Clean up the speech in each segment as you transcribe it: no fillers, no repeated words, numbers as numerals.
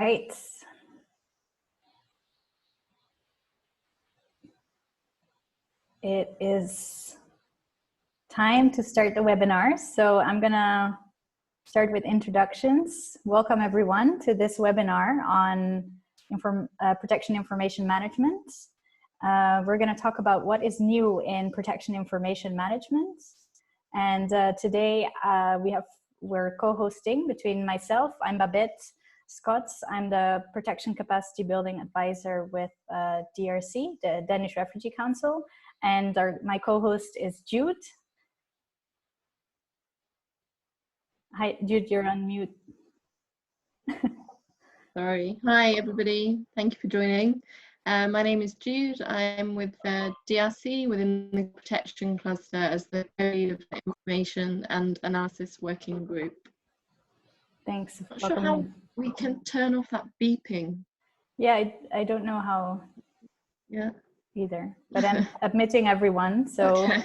Right. It is time to start the webinar. So I'm gonna start with introductions. Welcome everyone to this webinar on protection information management. We're gonna talk about what is new in protection information management. And today we're co-hosting between myself, I'm Babette Scott. I'm the Protection Capacity Building Advisor with DRC, the Danish Refugee Council. And my co-host is Jude. Hi, Jude, you're on mute. Sorry. Hi, everybody. Thank you for joining. My name is Jude. I'm with DRC within the Protection Cluster as the co-lead of the Information and Analysis Working Group. Thanks. Not sure how we can turn off that beeping. Yeah, I don't know how. Yeah. Either, but I'm admitting everyone. So okay.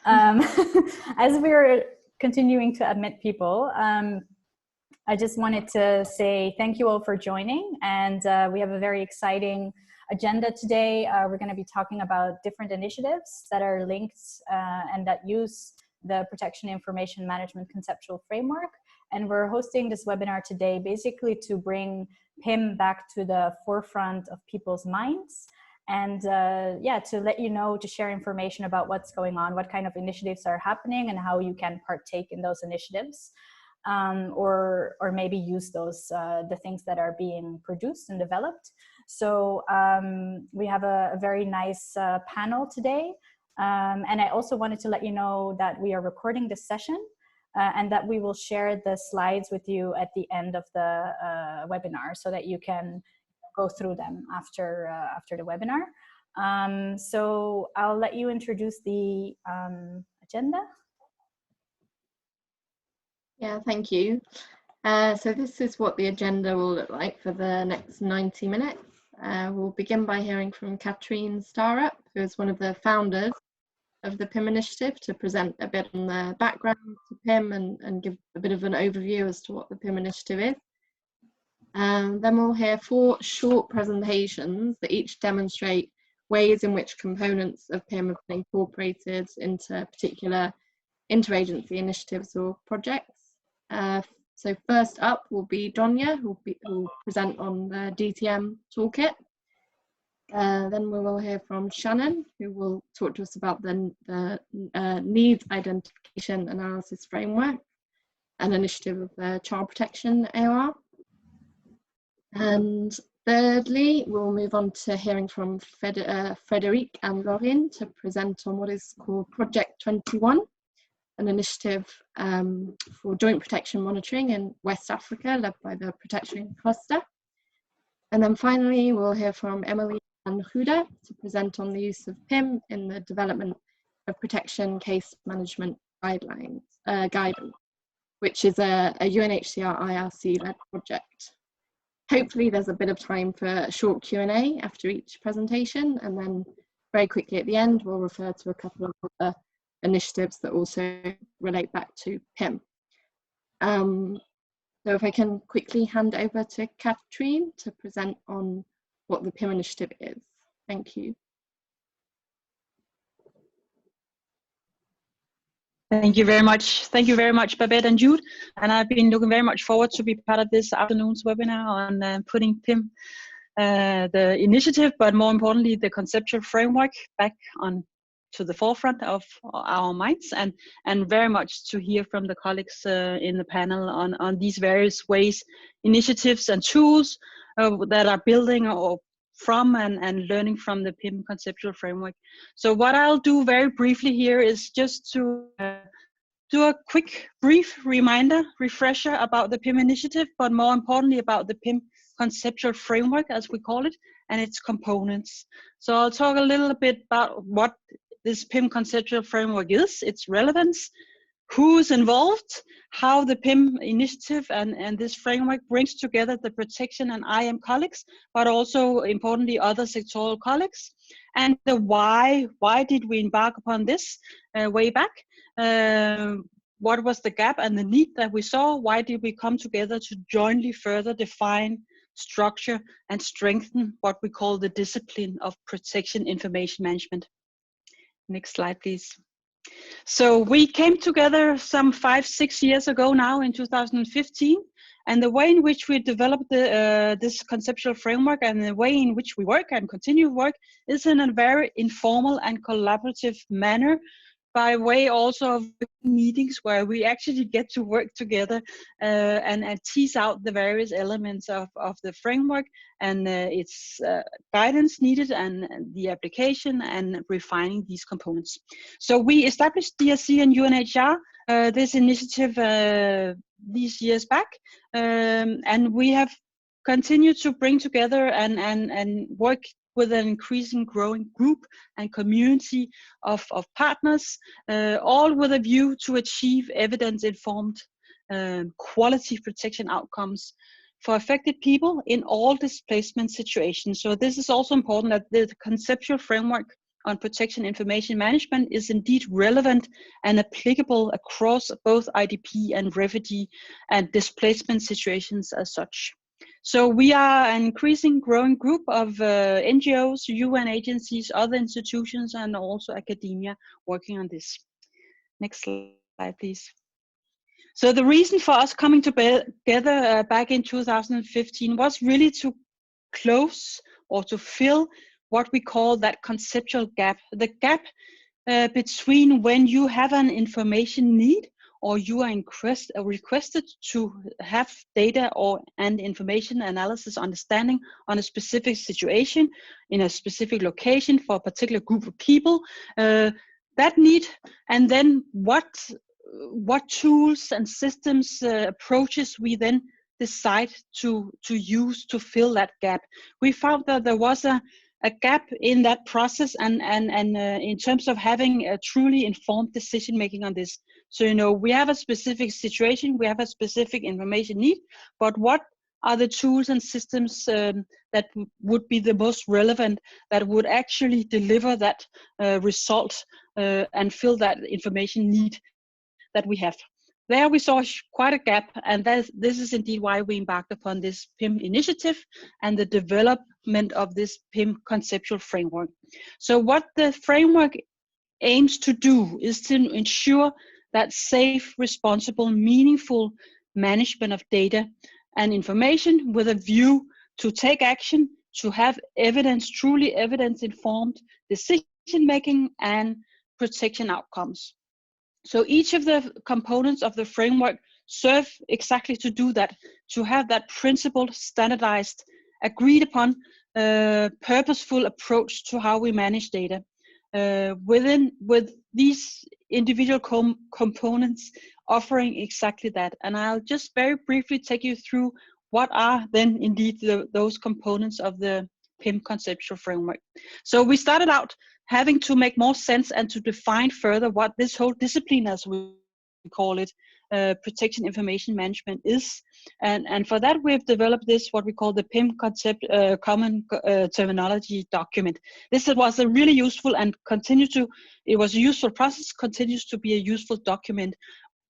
As we're continuing to admit people, I just wanted to say thank you all for joining. And we have a very exciting agenda today. We're going to be talking about different initiatives that are linked and that use the Protection Information Management Conceptual Framework. And we're hosting this webinar today basically to bring PIM back to the forefront of people's minds. And yeah, to let you know, to share information about what's going on, what kind of initiatives are happening and how you can partake in those initiatives, or maybe use those, the things that are being produced and developed. So we have a very nice panel today. And I also wanted to let you know that we are recording this session and that we will share the slides with you at the end of the webinar so that you can go through them after the webinar. So I'll let you introduce the agenda. Yeah, thank you. So this is what the agenda will look like for the next 90 minutes. We'll begin by hearing from Katrine Starup, who is one of the founders of the PIM initiative, to present a bit on the background to PIM and give a bit of an overview as to what the PIM initiative is. Then we'll hear 4 short presentations that each demonstrate ways in which components of PIM have been incorporated into particular interagency initiatives or projects. So first up will be Donya, who will present on the DTM toolkit. Then we will hear from Shannon, who will talk to us about the needs identification analysis framework, an initiative of the Child Protection AOR. And thirdly, we'll move on to hearing from Frederic and Lauren to present on what is called Project 21, an initiative for joint protection monitoring in West Africa, led by the Protection Cluster. And then finally, we'll hear from Emily and Huda to present on the use of PIM in the development of protection case management guidance, which is a UNHCR IRC-led project. Hopefully there's a bit of time for a short Q&A after each presentation, and then very quickly at the end we'll refer to a couple of other initiatives that also relate back to PIM. So if I can quickly hand over to Katrine to present on what the PIM initiative is. Thank you. Thank you very much. Thank you very much, Babette and Jude. And I've been looking very much forward to be part of this afternoon's webinar on putting PIM, the initiative, but more importantly, the conceptual framework back on to the forefront of our minds, and very much to hear from the colleagues in the panel on these various ways, initiatives and tools that are building or from and learning from the PIM conceptual framework. So what I'll do very briefly here is just to do a quick, brief refresher about the PIM initiative, but more importantly about the PIM conceptual framework, as we call it, and its components. So I'll talk a little bit about what this PIM conceptual framework is, its relevance, who's involved, how the PIM initiative and this framework brings together the protection and IM colleagues, but also importantly other sectoral colleagues, and the why did we embark upon this way back, what was the gap and the need that we saw, why did we come together to jointly further define structure, and strengthen what we call the discipline of protection information management. Next slide, please. So we came together some 5-6 years ago now in 2015, and the way in which we developed this conceptual framework and the way in which we work and continue to work is in a very informal and collaborative manner, by way also of meetings where we actually get to work together and tease out the various elements of the framework and its guidance needed and the application and refining these components. So we established DRC and UNHR, this initiative these years back, and we have continued to bring together and work with an increasing growing group and community of partners, all with a view to achieve evidence-informed quality protection outcomes for affected people in all displacement situations. So this is also important, that the conceptual framework on protection information management is indeed relevant and applicable across both IDP and refugee and displacement situations as such. So we are an increasing growing group of NGOs, UN agencies, other institutions, and also academia working on this. Next slide, please. So the reason for us coming together back in 2015 was really to close or to fill what we call that conceptual gap, the gap between when you have an information need or you are requested to have data and information analysis understanding on a specific situation in a specific location for a particular group of people, that need, and then what tools and systems approaches we then decide to use to fill that gap. We found that there was a gap in that process and in terms of having a truly informed decision making on this. So, you know, we have a specific situation, we have a specific information need, but what are the tools and systems that would be the most relevant, that would actually deliver that result and fill that information need that we have? There we saw quite a gap, and this is indeed why we embarked upon this PIM initiative and the development of this PIM conceptual framework. So what the framework aims to do is to ensure that safe, responsible, meaningful management of data and information with a view to take action, to have evidence, truly evidence-informed decision-making and protection outcomes. So each of the components of the framework serve exactly to do that, to have that principled, standardized, agreed upon, purposeful approach to how we manage data. With these individual components offering exactly that. And I'll just very briefly take you through what are then indeed those components of the PIM conceptual framework. So we started out having to make more sense and to define further what this whole discipline, as we call it, protection information management is. And for that, we've developed this, what we call the PIM concept, common terminology document. This was a really useful and it was a useful process, continues to be a useful document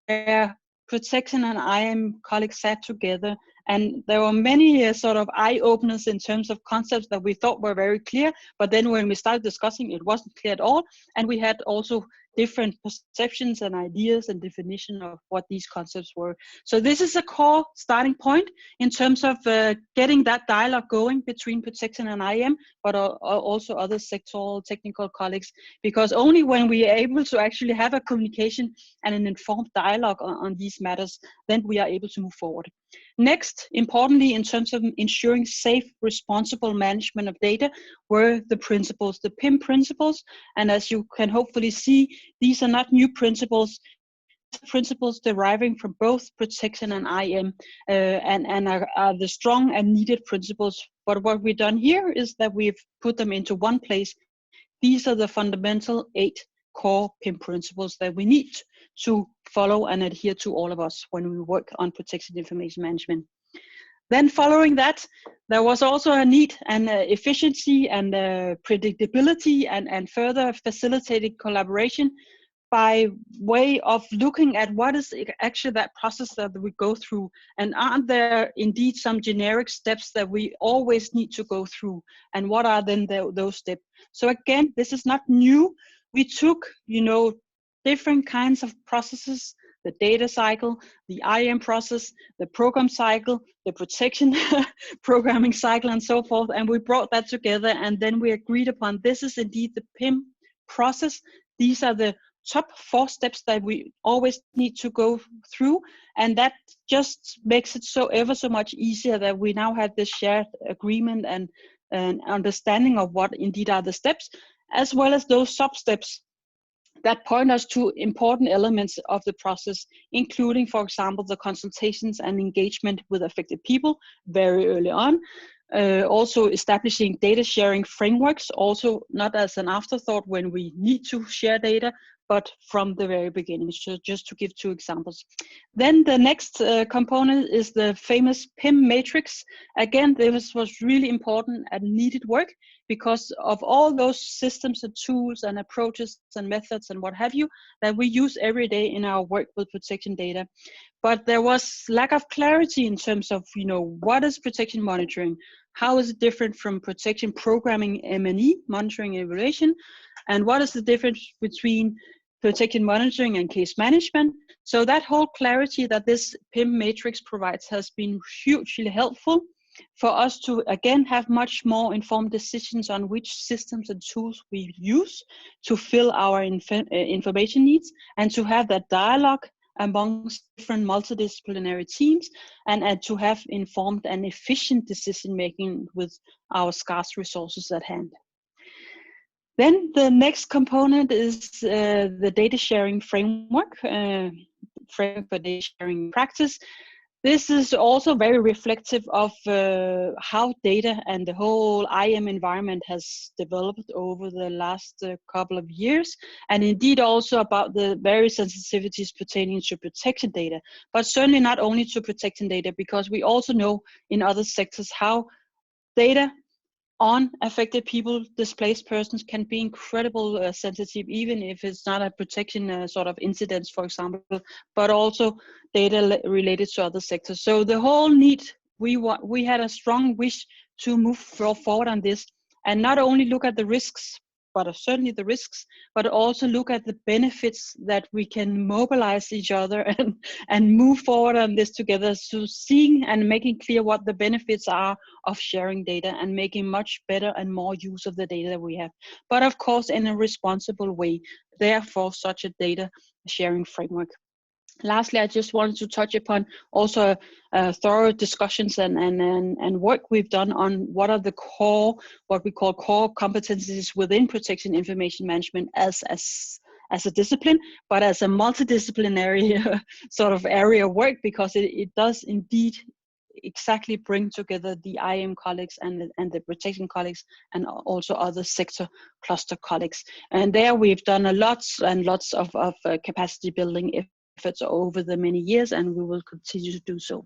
where protection and IAM colleagues sat together, and there were many sort of eye-openers in terms of concepts that we thought were very clear, but then when we started discussing, it wasn't clear at all, and we had also different perceptions and ideas and definition of what these concepts were. So this is a core starting point in terms of getting that dialogue going between protection and IAM, but also other sectoral technical colleagues, because only when we are able to actually have a communication and an informed dialogue on these matters, then we are able to move forward. Next, importantly, in terms of ensuring safe, responsible management of data, were the principles, the PIM principles. And as you can hopefully see, these are not new principles. Principles deriving from both protection and IAM, and are the strong and needed principles. But what we've done here is that we've put them into one place. These are the fundamental 8 core PIM principles that we need to follow and adhere to, all of us, when we work on protection information management. Then following that, there was also a need and efficiency and predictability and further facilitated collaboration by way of looking at what is actually that process that we go through, and aren't there indeed some generic steps that we always need to go through, and what are then those steps. So again, this is not new. We took, you know, different kinds of processes, the data cycle, the IAM process, the program cycle, the protection programming cycle, and so forth, and we brought that together, and then we agreed upon this is indeed the PIM process. These are the top 4 steps that we always need to go through, and that just makes it so ever so much easier that we now have this shared agreement and understanding of what indeed are the steps, as well as those sub steps that point us to important elements of the process, including, for example, the consultations and engagement with affected people very early on. Also establishing data sharing frameworks, also not as an afterthought when we need to share data, but from the very beginning. So just to give 2 examples. Then the next component is the famous PIM matrix. Again, this was really important and needed work because of all those systems and tools and approaches and methods and what have you that we use every day in our work with protection data. But there was lack of clarity in terms of, you know, what is protection monitoring? How is it different from protection programming, M&E, monitoring and evaluation? And what is the difference between protection monitoring and case management? So that whole clarity that this PIM matrix provides has been hugely helpful for us to, again, have much more informed decisions on which systems and tools we use to fill our information needs, and to have that dialogue amongst different multidisciplinary teams, and to have informed and efficient decision making with our scarce resources at hand. Then the next component is the data sharing framework, framework for data sharing practice. This is also very reflective of how data and the whole IAM environment has developed over the last couple of years, and indeed also about the various sensitivities pertaining to protection data, but certainly not only to protection data, because we also know in other sectors how data on affected people, displaced persons, can be incredibly sensitive, even if it's not a protection sort of incidents, for example, but also data related to other sectors. So the whole need, we had a strong wish to move forward on this, and not only look at the risks, but certainly the risks, but also look at the benefits that we can mobilize each other and move forward on this together. So seeing and making clear what the benefits are of sharing data and making much better and more use of the data that we have. But of course, in a responsible way, therefore such a data sharing framework. Lastly, I just wanted to touch upon also thorough discussions and work we've done on what are the core, what we call core competencies within protection information management as a discipline, but as a multidisciplinary sort of area of work, because it does indeed exactly bring together the IAM colleagues and the protection colleagues, and also other sector cluster colleagues. And there we've done a lots and lots of capacity building efforts over the many years, and we will continue to do so.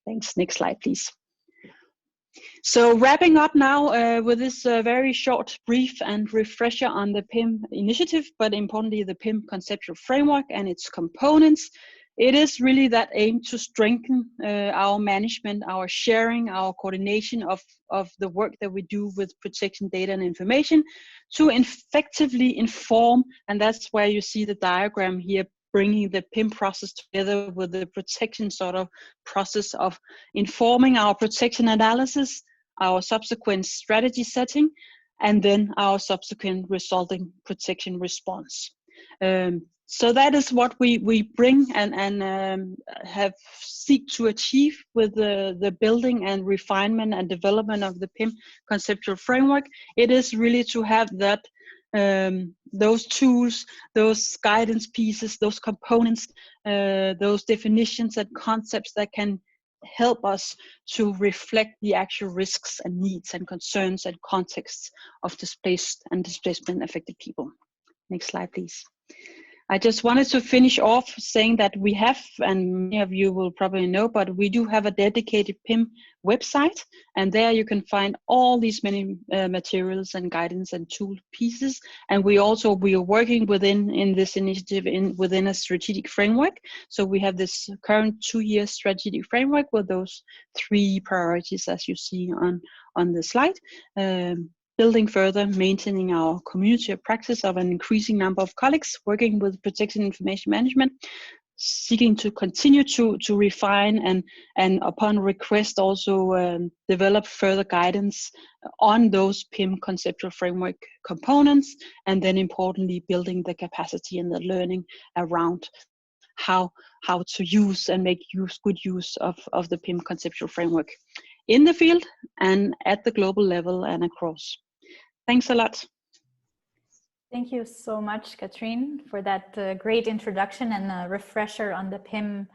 Thanks. Next slide, please. So wrapping up now with this very short brief and refresher on the PIM initiative, but importantly the PIM conceptual framework and its components. It is really that aim to strengthen our management, our sharing, our coordination of the work that we do with protection data and information, to effectively inform, and that's where you see the diagram here, bringing the PIM process together with the protection sort of process of informing our protection analysis, our subsequent strategy setting, and then our subsequent resulting protection response. So that is what we bring and have seek to achieve with the building and refinement and development of the PIM conceptual framework. It is really to have that those tools, those guidance pieces, those components, those definitions and concepts that can help us to reflect the actual risks and needs and concerns and contexts of displaced and displacement affected people. Next slide, please. I just wanted to finish off saying that we have, and many of you will probably know, but we do have a dedicated PIM website, and there you can find all these many materials and guidance and tool pieces. And we are working in this initiative within a strategic framework. So we have this current 2-year strategic framework with those 3 priorities as you see on the slide. Building further, maintaining our community of practice of an increasing number of colleagues working with protection information management, seeking to continue to refine and upon request also develop further guidance on those PIM conceptual framework components, and then importantly building the capacity and the learning around how to use and make good use of the PIM conceptual framework in the field and at the global level and across. Thanks a lot. Thank you so much, Katrine, for that great introduction and a refresher on the PIM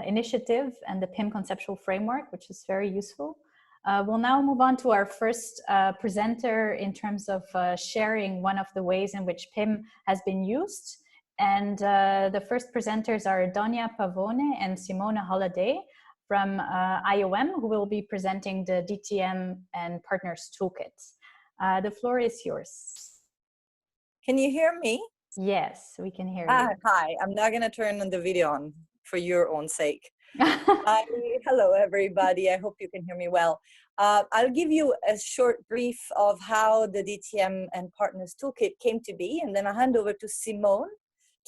initiative and the PIM conceptual framework, which is very useful. We'll now move on to our first presenter in terms of sharing one of the ways in which PIM has been used. And the first presenters are Donia Pavone and Simona Holiday from IOM, who will be presenting the DTM and Partners Toolkit. The floor is yours. Can you hear me? Yes, we can hear you. Hi, I'm not going to turn on the video on for your own sake. Hello, everybody. I hope you can hear me well. I'll give you a short brief of how the DTM and Partners Toolkit came to be, and then I'll hand over to Simone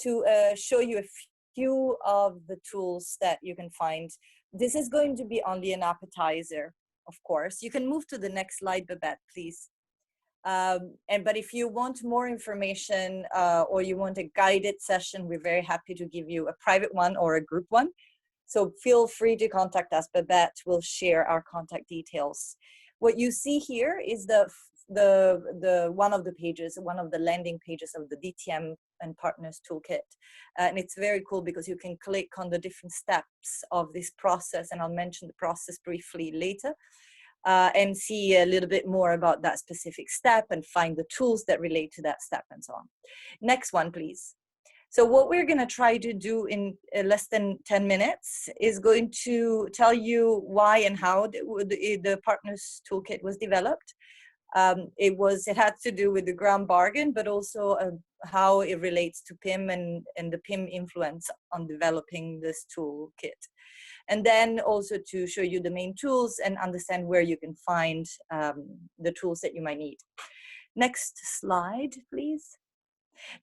to show you a few of the tools that you can find. This is going to be only an appetizer, of course. You can move to the next slide, Babette, please. But if you want more information or you want a guided session, we're very happy to give you a private one or a group one. So feel free to contact us. Babette will share our contact details. What you see here is the one of the pages, one of the landing pages of the DTM and Partners Toolkit. And it's very cool because you can click on the different steps of this process, and I'll mention the process briefly later. And see a little bit more about that specific step and find the tools that relate to that step and so on. Next one, please. So what we're going to try to do in less than 10 minutes is going to tell you why and how the Partners Toolkit was developed. It had to do with the ground bargain, but also how it relates to PIM and the PIM influence on developing this toolkit. And then also to show you the main tools and understand where you can find the tools that you might need. Next slide, please.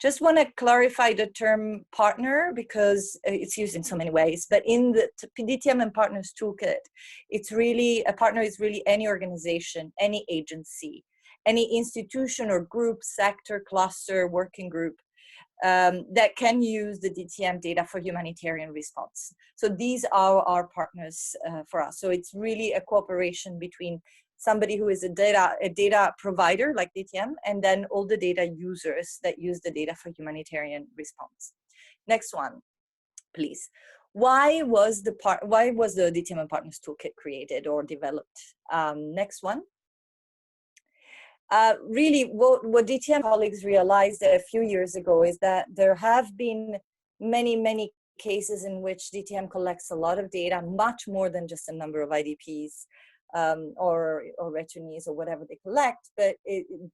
Just want to clarify the term partner because it's used in so many ways, but in the DTM and Partners Toolkit, it's really, a partner is really any organization, any agency, any institution or group, sector, cluster, working group that can use the DTM data for humanitarian response. So these are our partners for us. So it's really a cooperation between somebody who is a data provider like DTM and then all the data users that use the data for humanitarian response. Next one, please. Why was the DTM and Partners Toolkit created or developed? Next one. Really, what DTM colleagues realized a few years ago is that there have been many cases in which DTM collects a lot of data, much more than just a number of IDPs or returnees or whatever they collect, but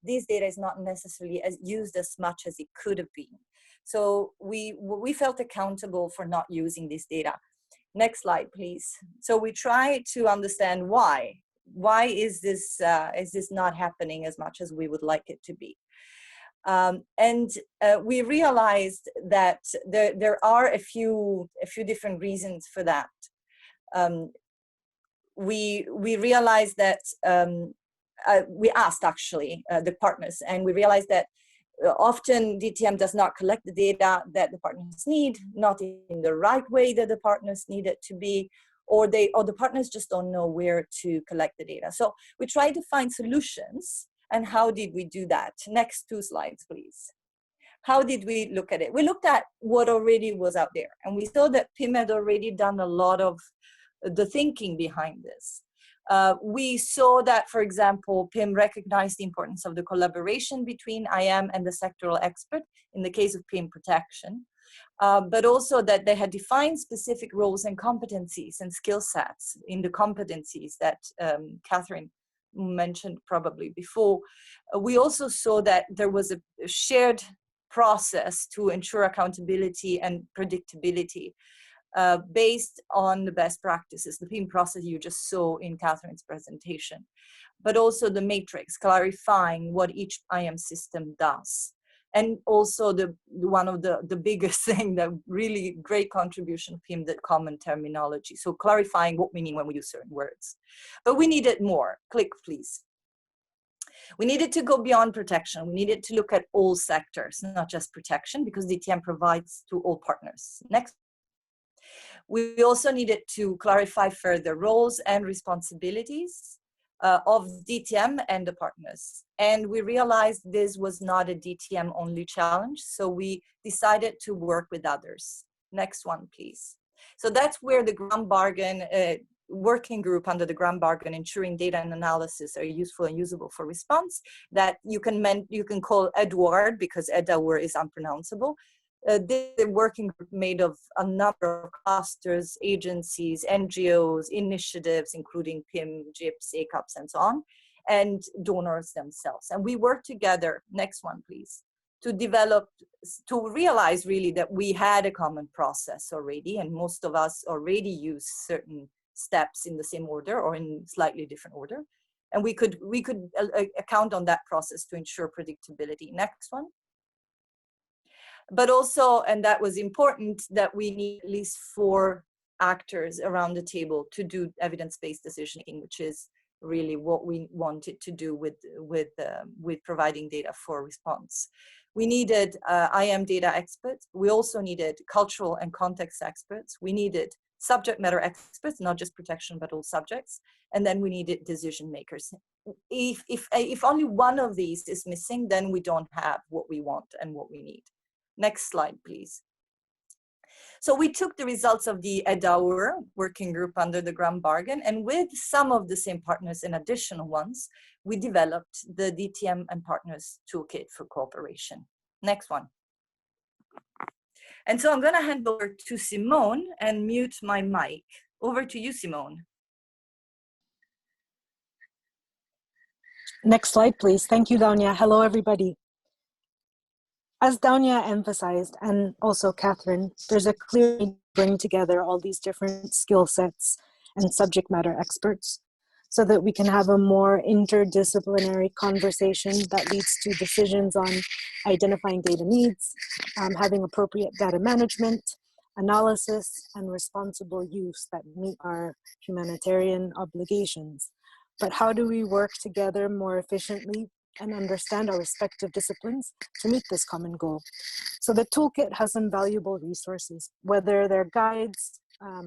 this data is not necessarily used as much as it could have been. So we felt accountable for not using this data. Next slide, please. So we try to understand why. Why is this not happening as much as we would like it to be? We realized that there are a few different reasons for that. We realized that we asked actually the partners, and we realized that often DTM does not collect the data that the partners need, not in the right way that the partners need it to be, or the partners just don't know where to collect the data. So we tried to find solutions. And how did we do that? Next 2 slides, please. How did we look at it? We looked at what already was out there, and we saw that PIM had already done a lot of the thinking behind this. We saw that, for example, PIM recognized the importance of the collaboration between IM and the sectoral expert in the case of PIM protection, but also that they had defined specific roles and competencies and skill sets in the competencies that Catherine mentioned probably before. We also saw that there was a shared process to ensure accountability and predictability based on the best practices, the PIM process you just saw in Catherine's presentation, but also the matrix clarifying what each IM system does. And also one of the biggest thing, that really great contribution of PIM, the common terminology. So clarifying what we mean when we use certain words. But we needed more. Click, please. We needed to go beyond protection. We needed to look at all sectors, not just protection, because DTM provides to all partners. Next. We also needed to clarify further roles and responsibilities of DTM and the partners. And we realized this was not a DTM only challenge, so we decided to work with others. Next one, please. So that's where the ground bargain working group under the ground bargain, ensuring data and analysis are useful and usable for response, that you can call Edward, because Edward is unpronounceable. The working group made of a number of clusters, agencies, NGOs, initiatives, including PIM, GIPS, ACAPS, and so on, and donors themselves. And we worked together, next one please, to realize really that we had a common process already, and most of us already use certain steps in the same order or in slightly different order. And we could account on that process to ensure predictability. Next one. But also, and that was important, that we need at least 4 actors around the table to do evidence-based decision-making, which is really what we wanted to do with providing data for response. We needed IM data experts. We also needed cultural and context experts. We needed subject matter experts, not just protection, but all subjects. And then we needed decision makers. If only one of these is missing, then we don't have what we want and what we need. Next slide, please. So we took the results of the EDAUR working group under the ground bargain, and with some of the same partners and additional ones, we developed the DTM and Partners Toolkit for Cooperation. Next one. And so I'm going to hand over to Simone and mute my mic. Over to you, Simone. Next slide, please. Thank you, Daunia. Hello, everybody. As Daunia emphasized, and also Catherine, there's a clear need to bring together all these different skill sets and subject matter experts so that we can have a more interdisciplinary conversation that leads to decisions on identifying data needs, having appropriate data management, analysis, and responsible use that meet our humanitarian obligations. But how do we work together more efficiently and understand our respective disciplines to meet this common goal? So the toolkit has some valuable resources, whether they're guides,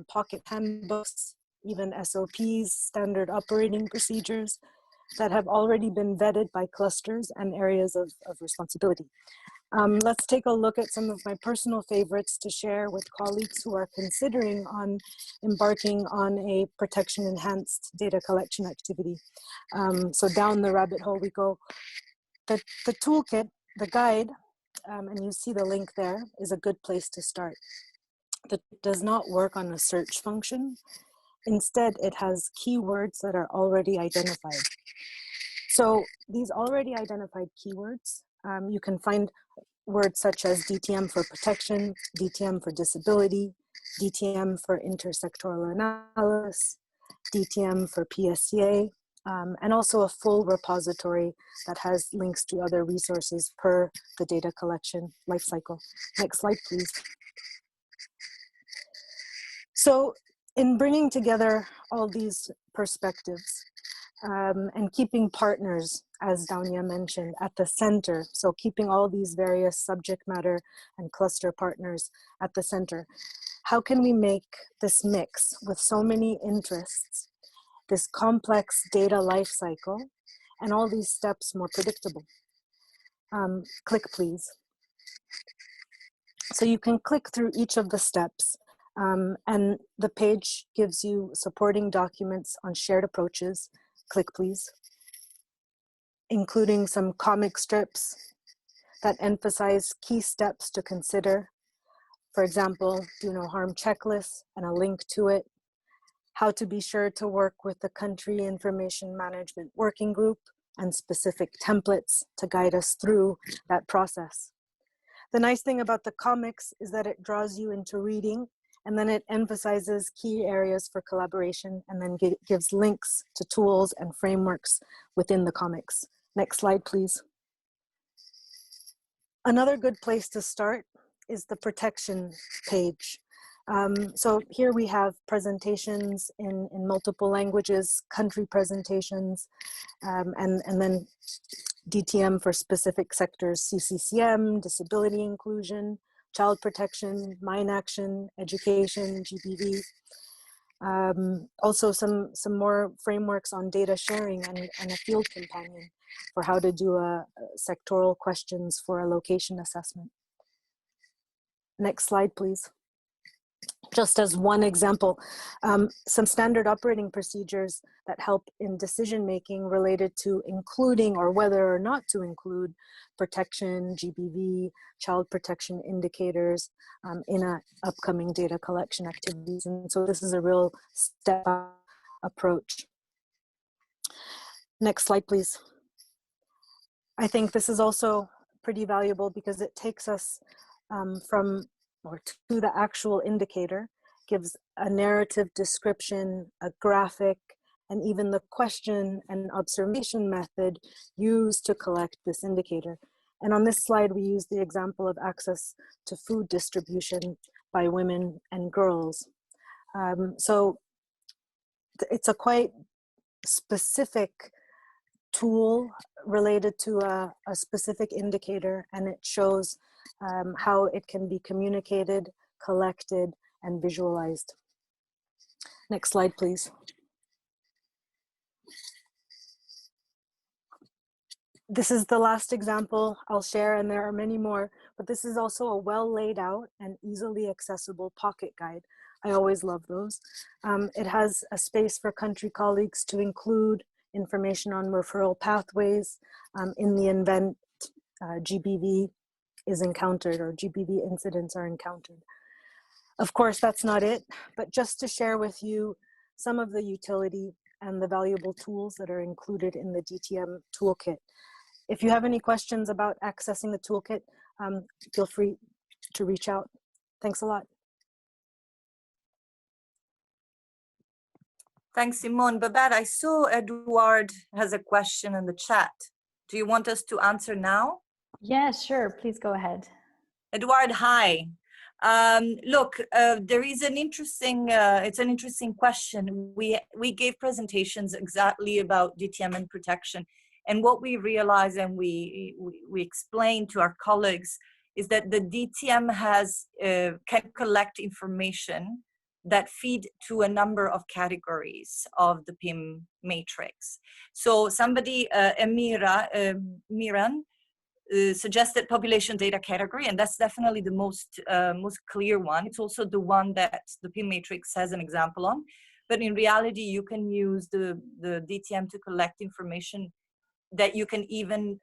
pocket handbooks, even SOPs, standard operating procedures that have already been vetted by clusters and areas of responsibility. Let's take a look at some of my personal favorites to share with colleagues who are considering on embarking on a protection enhanced data collection activity. So down the rabbit hole we go. The toolkit, the guide, and you see the link there, is a good place to start. It does not work on a search function. Instead, it has keywords that are already identified. So these already identified keywords, you can find words such as DTM for protection, DTM for disability, DTM for intersectoral analysis, DTM for PSCA, and also a full repository that has links to other resources per the data collection lifecycle. Next slide, please. So in bringing together all these perspectives and keeping partners, as Daunia mentioned, at the center, so keeping all these various subject matter and cluster partners at the center, how can we make this mix with so many interests, this complex data lifecycle, and all these steps more predictable? Click, please. So you can click through each of the steps And the page gives you supporting documents on shared approaches. Click please. Including some comic strips that emphasize key steps to consider. For example, do no harm checklist and a link to it. How to be sure to work with the Country Information Management Working Group and specific templates to guide us through that process. The nice thing about the comics is that it draws you into reading, and then it emphasizes key areas for collaboration, and then gives links to tools and frameworks within the comics. Next slide, please. Another good place to start is the protection page. So here we have presentations in multiple languages, country presentations, and then DTM for specific sectors, CCCM, disability inclusion, child protection, mine action, education, GBV. Also some more frameworks on data sharing and a field companion for how to do sectoral questions for a location assessment. Next slide, please. Just as one example, some standard operating procedures that help in decision-making related to including or whether or not to include protection, GBV, child protection indicators in an upcoming data collection activities. And so this is a real step approach. Next slide, please. I think this is also pretty valuable because it takes us from or to the actual indicator, gives a narrative description, a graphic, and even the question and observation method used to collect this indicator. And on this slide, we use the example of access to food distribution by women and girls. So it's a quite specific tool related to a specific indicator, and it shows how it can be communicated, collected, and visualized. Next slide, please. This is the last example I'll share, and there are many more, but this is also a well laid out and easily accessible pocket guide. I always love those. It has a space for country colleagues to include information on referral pathways in the event GBV is encountered or GBV incidents are encountered. Of course, that's not it, but just to share with you some of the utility and the valuable tools that are included in the DTM toolkit. If you have any questions about accessing the toolkit, feel free to reach out. Thanks a lot. Thanks, Simone. Babette, I saw Edward has a question in the chat. Do you want us to answer now? Yeah, sure. Please go ahead. Edward, hi. Look, there is an interesting, it's an interesting question. We gave presentations exactly about DTM and protection. And what we realized and we explained to our colleagues is that the DTM has, can collect information that feed to a number of categories of the PIM matrix. So somebody, Miran, suggested population data category, and that's definitely the most clear one. It's also the one that the PIM matrix has an example on. But in reality, you can use the DTM to collect information that you can even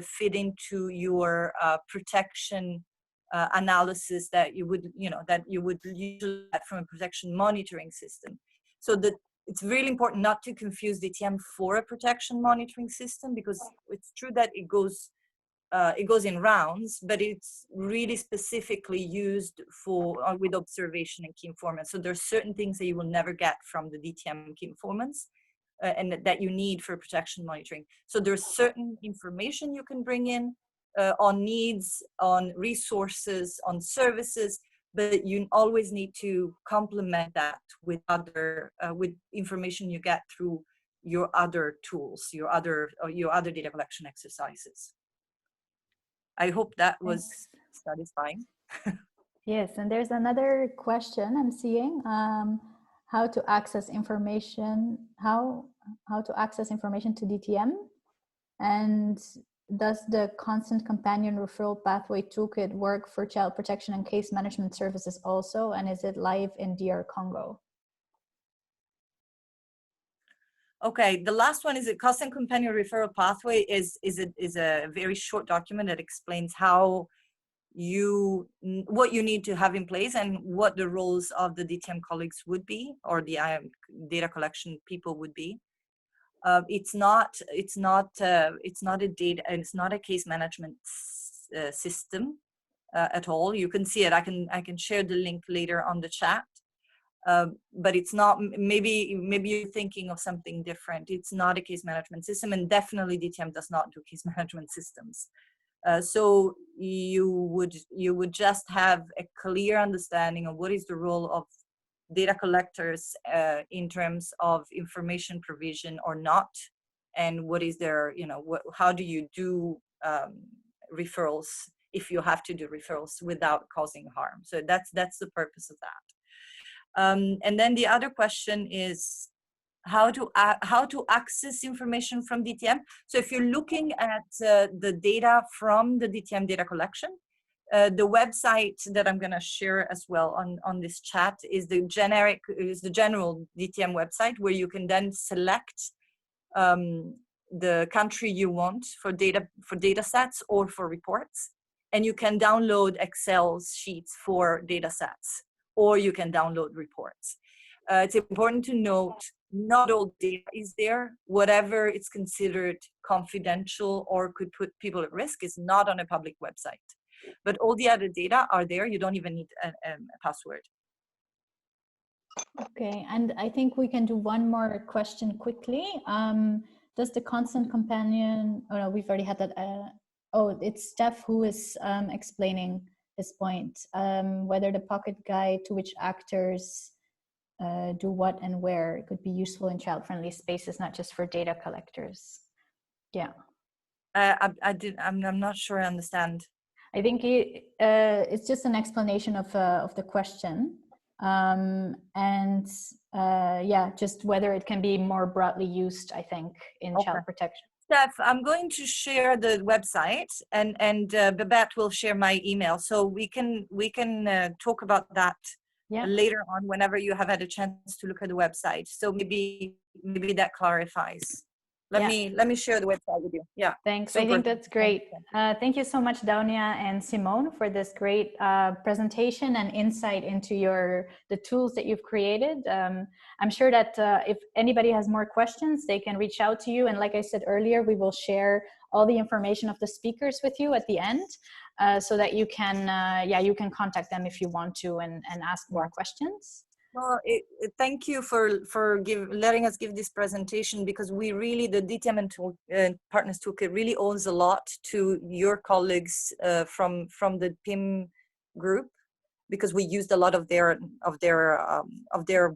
fit into your protection analysis that you would, that you would usually get from a protection monitoring system. So it's really important not to confuse DTM for a protection monitoring system, because it's true that it goes in rounds, but it's really specifically used for with observation and key informant. So there's certain things that you will never get from the DTM key informants and that you need for protection monitoring. So there's certain information you can bring in on needs, on resources, on services, but you always need to complement that with other with information you get through your other tools, your other data collection exercises. I hope that was satisfying. Yes, and there's another question I'm seeing. How to access information, how to access information to DTM. And does the constant companion referral pathway toolkit work for child protection and case management services also? And is it live in DR Congo? Okay, the last one is a constant companion referral pathway is a very short document that explains how what you need to have in place and what the roles of the DTM colleagues would be, or the data collection people would be. It's not a data, and it's not a case management system at all. You can see it. I can share the link later on the chat. But it's not, maybe you're thinking of something different. It's not a case management system, and definitely DTM does not do case management systems. So you would just have a clear understanding of what is the role of data collectors in terms of information provision or not, and what is their, how do you do referrals if you have to do referrals without causing harm. So that's the purpose of that. And then the other question is how to access information from DTM. So if you're looking at the data from the DTM data collection, the website that I'm going to share as well on this chat is the general DTM website, where you can then select the country you want for data sets or for reports, and you can download Excel sheets for data sets, or you can download reports. It's important to note, not all data is there. Whatever is considered confidential or could put people at risk is not on a public website. But all the other data are there. You don't even need a password. Okay, and I think we can do one more question quickly. Does the constant companion, oh no, we've already had that. Oh, it's Steph who is explaining this point, whether the pocket guide to which actors do what and where could be useful in child-friendly spaces, not just for data collectors. Yeah. I'm not sure I understand. I think it's just an explanation of the question. Yeah, just whether it can be more broadly used, I think, in child protection. Steph, I'm going to share the website, and Babette will share my email, so we can talk about that later on whenever you have had a chance to look at the website. So maybe that clarifies. Let me share the website with you. Yeah. Thanks. Super. I think that's great. Thank you so much, Daunia and Simone, for this great presentation and insight into the tools that you've created. I'm sure that if anybody has more questions, they can reach out to you. And like I said earlier, we will share all the information of the speakers with you at the end, so that you can contact them if you want to and ask more questions. Well, thank you for letting us give this presentation, because we really, the DTM and Partners Toolkit really owes a lot to your colleagues from the PIM group, because we used a lot of their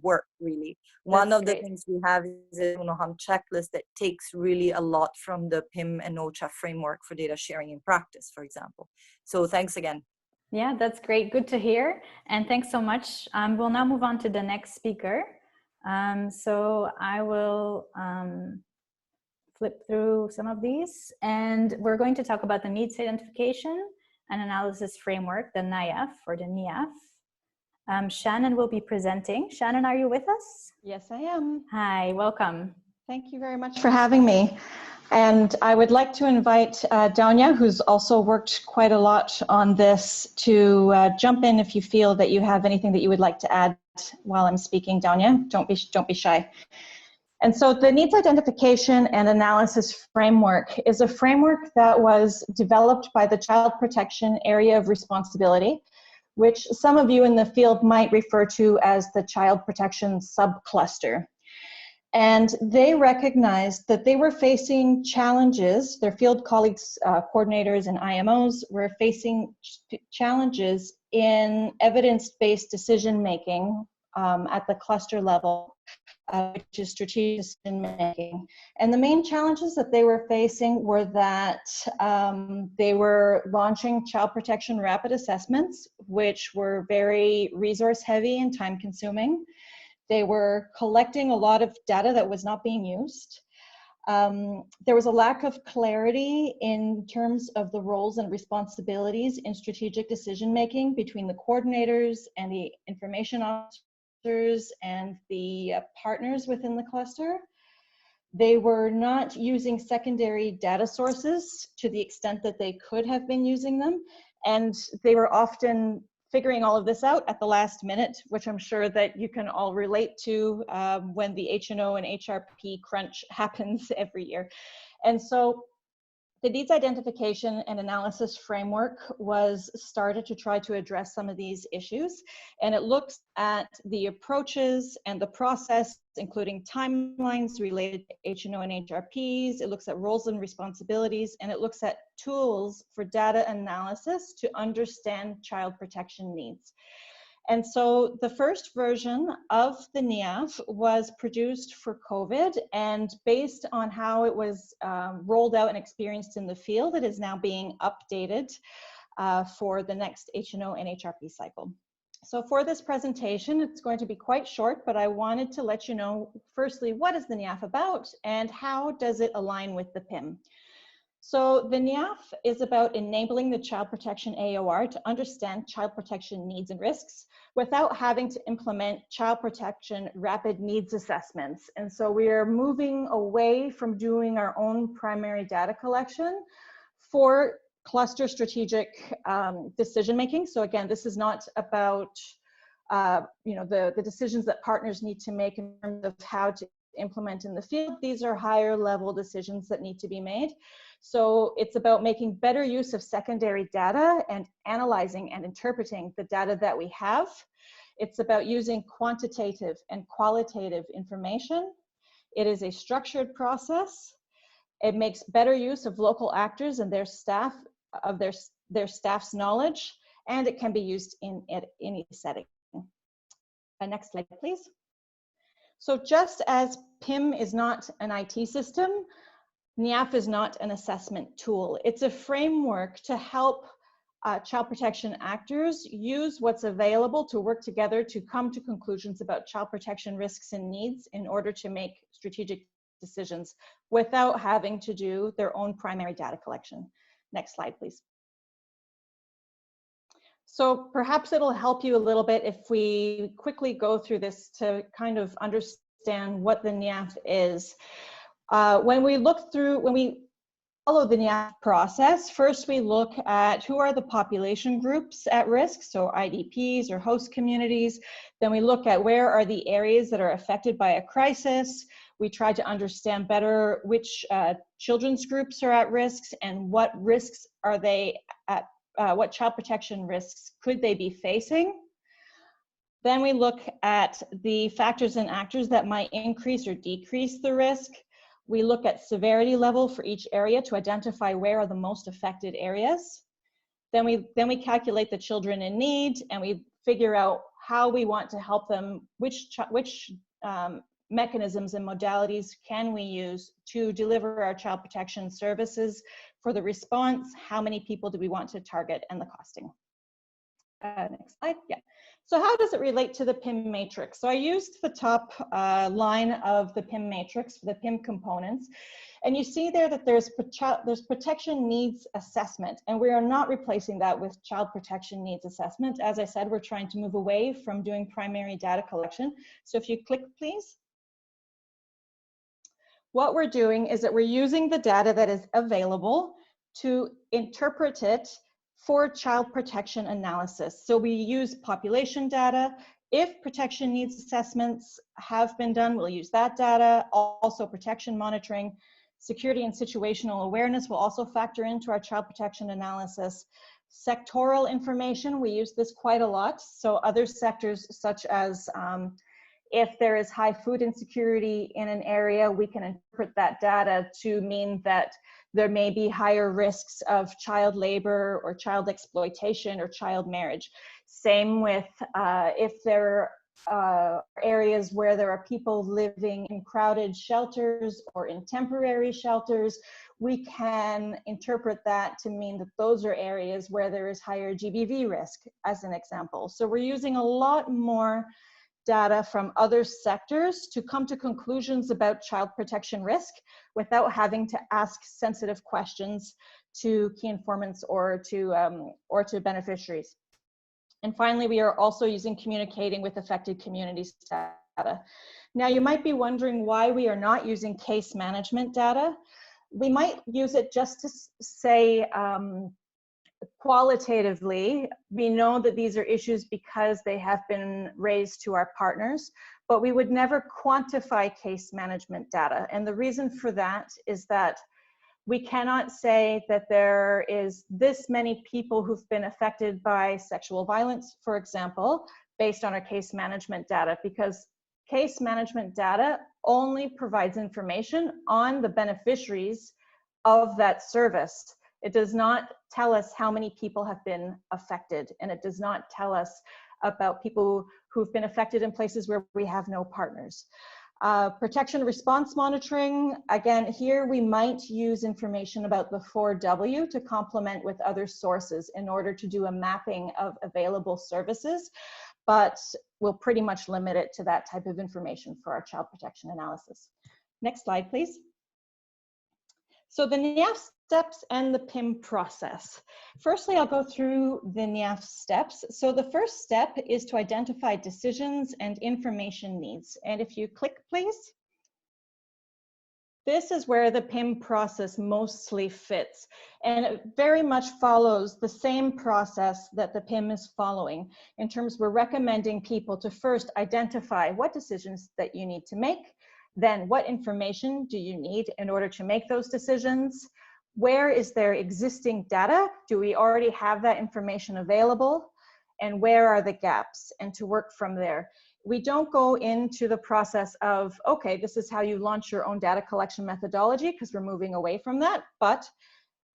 work, really. One of the things we have is a UNOHAM checklist that takes really a lot from the PIM and OCHA framework for data sharing in practice, for example. So thanks again. Yeah, that's great. Good to hear. And thanks so much. We'll now move on to the next speaker. So I will flip through some of these, and we're going to talk about the needs identification and analysis framework, the NIAF or the NIAF. Shannon will be presenting. Shannon, are you with us? Yes, I am. Hi, welcome. Thank you very much for having me. And I would like to invite Daunia, who's also worked quite a lot on this, to jump in if you feel that you have anything that you would like to add while I'm speaking. Daunia, don't be shy. And so the needs identification and analysis framework is a framework that was developed by the Child Protection Area of Responsibility, which some of you in the field might refer to as the Child Protection Subcluster. And they recognized that they were facing challenges. Their field colleagues, coordinators, and IMOs were facing challenges in evidence-based decision-making at the cluster level, which is strategic decision-making. And the main challenges that they were facing were that they were launching child protection rapid assessments, which were very resource-heavy and time-consuming. They were collecting a lot of data that was not being used. There was a lack of clarity in terms of the roles and responsibilities in strategic decision making between the coordinators and the information officers and the partners within the cluster. They were not using secondary data sources to the extent that they could have been using them, and they were often figuring all of this out at the last minute, which I'm sure that you can all relate to when the HNO and HRP crunch happens every year. And so the needs identification and analysis framework was started to try to address some of these issues. And it looks at the approaches and the process, including timelines related to HNO and HRPs. It looks at roles and responsibilities, and it looks at tools for data analysis to understand child protection needs. And so the first version of the NIAF was produced for COVID, and based on how it was rolled out and experienced in the field, it is now being updated for the next HNO and HRP cycle. So for this presentation, it's going to be quite short, but I wanted to let you know, firstly, what is the NIAF about and how does it align with the PIM? So the NIAF is about enabling the Child Protection AOR to understand child protection needs and risks without having to implement child protection rapid needs assessments. And so we are moving away from doing our own primary data collection for cluster strategic decision making. So again, this is not about the decisions that partners need to make in terms of how to implement in the field. These are higher level decisions that need to be made. So it's about making better use of secondary data and analyzing and interpreting the data that we have. It's about using quantitative and qualitative information. It is a structured process. It makes better use of local actors and their staff, of their staff's knowledge, and it can be used in any setting. Next slide, please. So just as PIM is not an IT system, NIAF is not an assessment tool. It's a framework to help child protection actors use what's available to work together to come to conclusions about child protection risks and needs in order to make strategic decisions without having to do their own primary data collection. Next slide, please. So perhaps it'll help you a little bit if we quickly go through this to kind of understand what the NIAF is. When we follow the NIAF process, first we look at who are the population groups at risk, so IDPs or host communities. Then we look at where are the areas that are affected by a crisis. We try to understand better which children's groups are at risk and what risks are they at, what child protection risks could they be facing. Then we look at the factors and actors that might increase or decrease the risk. We look at severity level for each area to identify where are the most affected areas. Then we calculate the children in need, and we figure out how we want to help them, which mechanisms and modalities can we use to deliver our child protection services for the response, how many people do we want to target, and the costing. Next slide, yeah. So how does it relate to the PIM matrix? So I used the top line of the PIM matrix for the PIM components. And you see there that there's protection needs assessment, and we are not replacing that with child protection needs assessment. As I said, we're trying to move away from doing primary data collection. So if you click, please. What we're doing is that we're using the data that is available to interpret it for child protection analysis. So we use population data. If protection needs assessments have been done, we'll use that data. Also protection monitoring, security and situational awareness will also factor into our child protection analysis. Sectoral information, we use this quite a lot. So other sectors such as if there is high food insecurity in an area, we can interpret that data to mean that there may be higher risks of child labor or child exploitation or child marriage. Same with if there are areas where there are people living in crowded shelters or in temporary shelters, we can interpret that to mean that those are areas where there is higher GBV risk, as an example. So we're using a lot more data from other sectors to come to conclusions about child protection risk without having to ask sensitive questions to key informants or to beneficiaries. And finally, we are also using communicating with affected communities data. Now, you might be wondering why we are not using case management data. We might use it just to say, qualitatively, we know that these are issues because they have been raised to our partners, but we would never quantify case management data. And the reason for that is that we cannot say that there is this many people who've been affected by sexual violence, for example, based on our case management data, because case management data only provides information on the beneficiaries of that service. It does not tell us how many people have been affected, and it does not tell us about people who've been affected in places where we have no partners. Protection response monitoring, again, here we might use information about the 4W to complement with other sources in order to do a mapping of available services, but we'll pretty much limit it to that type of information for our child protection analysis. Next slide, please. So the NIAF steps and the PIM process. Firstly, I'll go through the NIAF steps. So the first step is to identify decisions and information needs. And if you click, please. This is where the PIM process mostly fits. And it very much follows the same process that the PIM is following. In terms, we're recommending people to first identify what decisions that you need to make. Then what information do you need in order to make those decisions? Where is there existing data? Do we already have that information available? And where are the gaps? And to work from there. We don't go into the process of, okay, this is how you launch your own data collection methodology, because we're moving away from that, but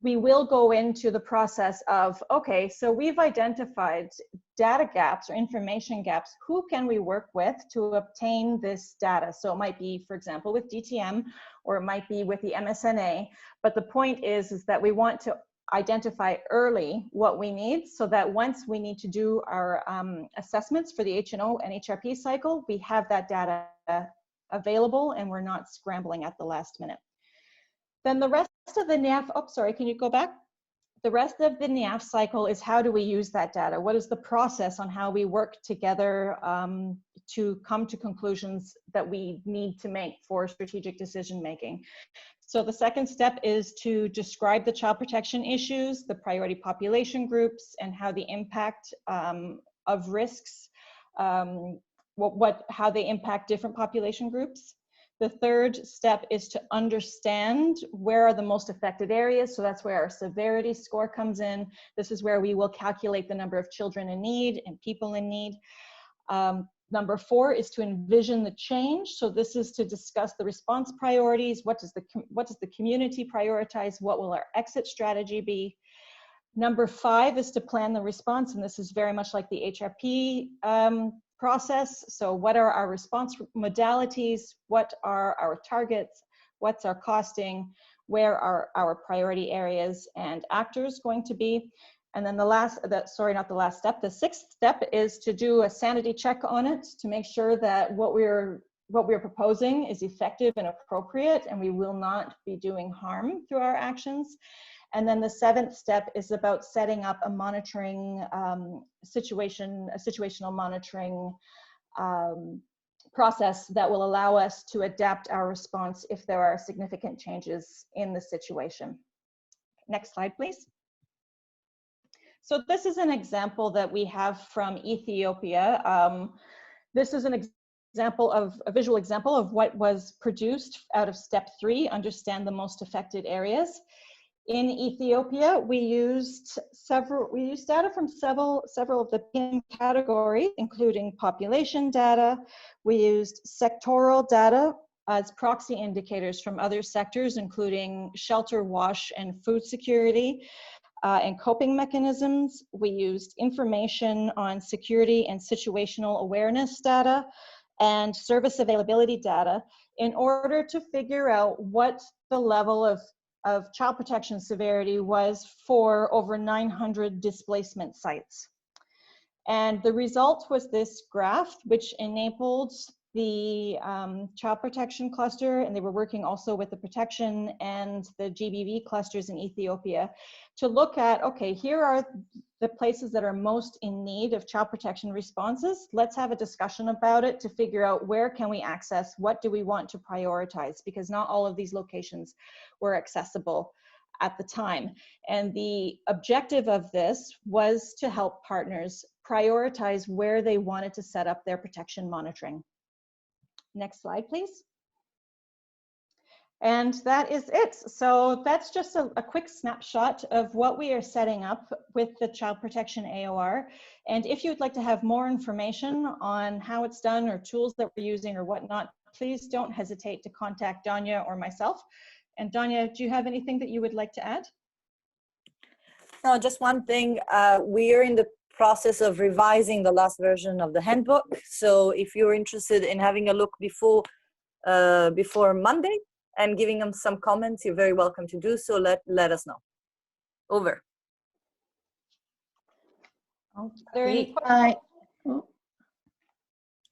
we will go into the process of, okay, so we've identified data gaps or information gaps. Who can we work with to obtain this data? So it might be, for example, with DTM, or it might be with the MSNA. But the point is that we want to identify early what we need so that once we need to do our assessments for the HNO and HRP cycle, we have that data available and we're not scrambling at the last minute. Then the rest of the NIAF, oh, sorry, can you go back? The rest of the NIAF cycle is how do we use that data? What is the process on how we work together to come to conclusions that we need to make for strategic decision making? So the second step is to describe the child protection issues, the priority population groups, and how the impact of risks, how they impact different population groups. The third step is to understand where are the most affected areas. So that's where our severity score comes in. This is where we will calculate the number of children in need and people in need. Number 4 is to envision the change. So this is to discuss the response priorities. What does the community prioritize? What will our exit strategy be? Number 5 is to plan the response. And this is very much like the HRP process. So what are our response modalities? What are our targets? What's our costing? Where are our priority areas and actors going to be? And then the sixth step is to do a sanity check on it to make sure that what we're proposing is effective and appropriate, and we will not be doing harm through our actions. And then the 7th step is about setting up a monitoring situational monitoring process that will allow us to adapt our response if there are significant changes in the situation. Next slide, please. So this is an example that we have from Ethiopia. This is a visual example of what was produced out of step 3, understand the most affected areas. In Ethiopia, we used data from several of the PIM categories, including population data. We used sectoral data as proxy indicators from other sectors, including shelter, wash, and food security, and coping mechanisms. We used information on security and situational awareness data and service availability data in order to figure out what the level of child protection severity was for over 900 displacement sites. And the result was this graph, which enabled the child protection cluster, and they were working also with the protection and the GBV clusters in Ethiopia to look at, okay, here are the places that are most in need of child protection responses. Let's have a discussion about it to figure out where can we access, what do we want to prioritize, because not all of these locations were accessible at the time. And the objective of this was to help partners prioritize where they wanted to set up their protection monitoring. Next slide, please. And that is it. So that's just a quick snapshot of what we are setting up with the Child Protection AOR. And if you'd like to have more information on how it's done or tools that we're using or whatnot, please don't hesitate to contact Danya or myself. And Danya, do you have anything that you would like to add? No, just one thing. We are in the process of revising the last version of the handbook. So if you're interested in having a look before Monday and giving them some comments, you're very welcome to do so. Let us know. Over. Are there any questions? Hi. Oh.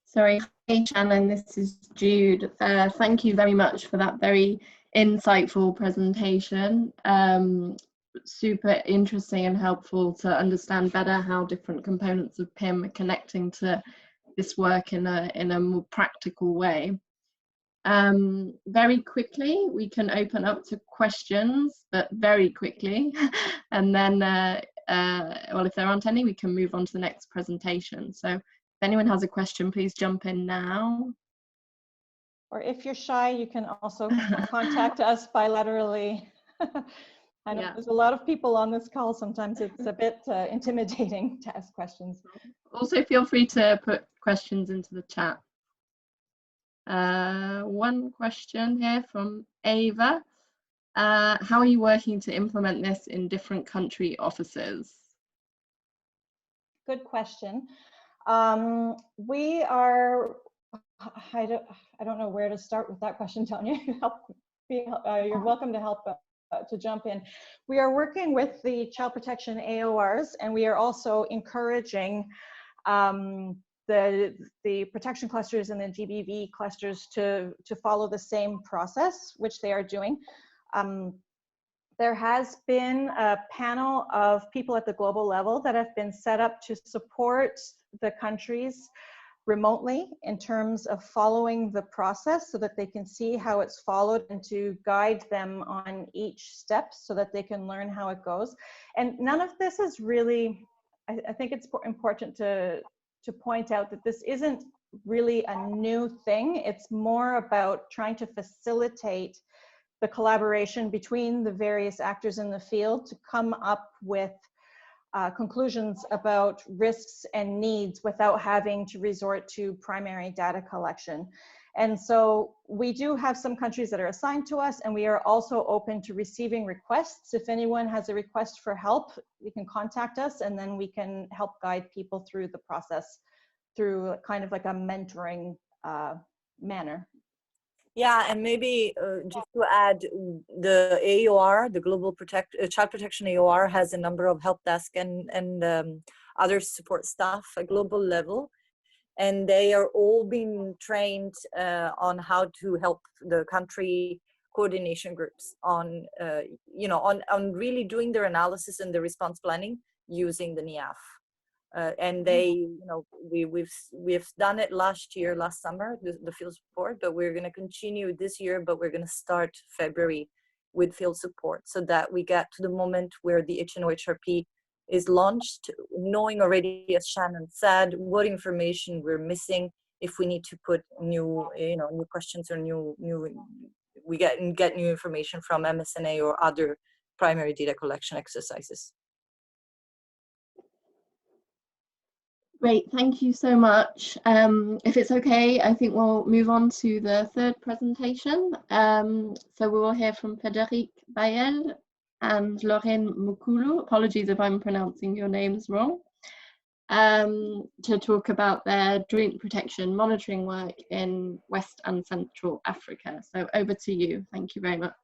Sorry. Hey, Shannon, this is Jude. Thank you very much for that very insightful presentation. Super interesting and helpful to understand better how different components of PIM are connecting to this work in a more practical way. Very quickly, we can open up to questions, but very quickly. And then, well, if there aren't any, we can move on to the next presentation. So if anyone has a question, please jump in now. Or if you're shy, you can also contact us bilaterally. I know there's a lot of people on this call. Sometimes it's a bit intimidating to ask questions. Also, feel free to put questions into the chat. One question here from Ava. How are you working to implement this in different country offices? Good question. We are, I don't know where to start with that question, Tanya. You're welcome to help to jump in. We are working with the child protection AORs, and we are also encouraging the protection clusters and the GBV clusters to follow the same process, which they are doing. There has been a panel of people at the global level that have been set up to support the countries remotely in terms of following the process so that they can see how it's followed and to guide them on each step so that they can learn how it goes. And none of this is really, I think it's important to point out that this isn't really a new thing. It's more about trying to facilitate the collaboration between the various actors in the field to come up with conclusions about risks and needs without having to resort to primary data collection. And so we do have some countries that are assigned to us, and we are also open to receiving requests. If anyone has a request for help, you can contact us, and then we can help guide people through the process through kind of like a mentoring manner. Yeah, and maybe just to add, the AOR, the Global Child Protection AOR, has a number of help desk and other support staff at global level, and they are all being trained on how to help the country coordination groups on, you know, on really doing their analysis and the response planning using the NIAF. And they, you know, we've done it last summer, the field support, but we're going to continue this year, but we're going to start February with field support so that we get to the moment where the HNO-HRP is launched, knowing already, as Shannon said, what information we're missing, if we need to put new, you know, new questions or we get new information from MSNA or other primary data collection exercises. Great, thank you so much. If it's okay, I think we'll move on to the third presentation. So we will hear from Frédéric Bayel and Lorraine Mukulu, apologies if I'm pronouncing your names wrong, to talk about their joint protection monitoring work in West and Central Africa. So over to you, thank you very much.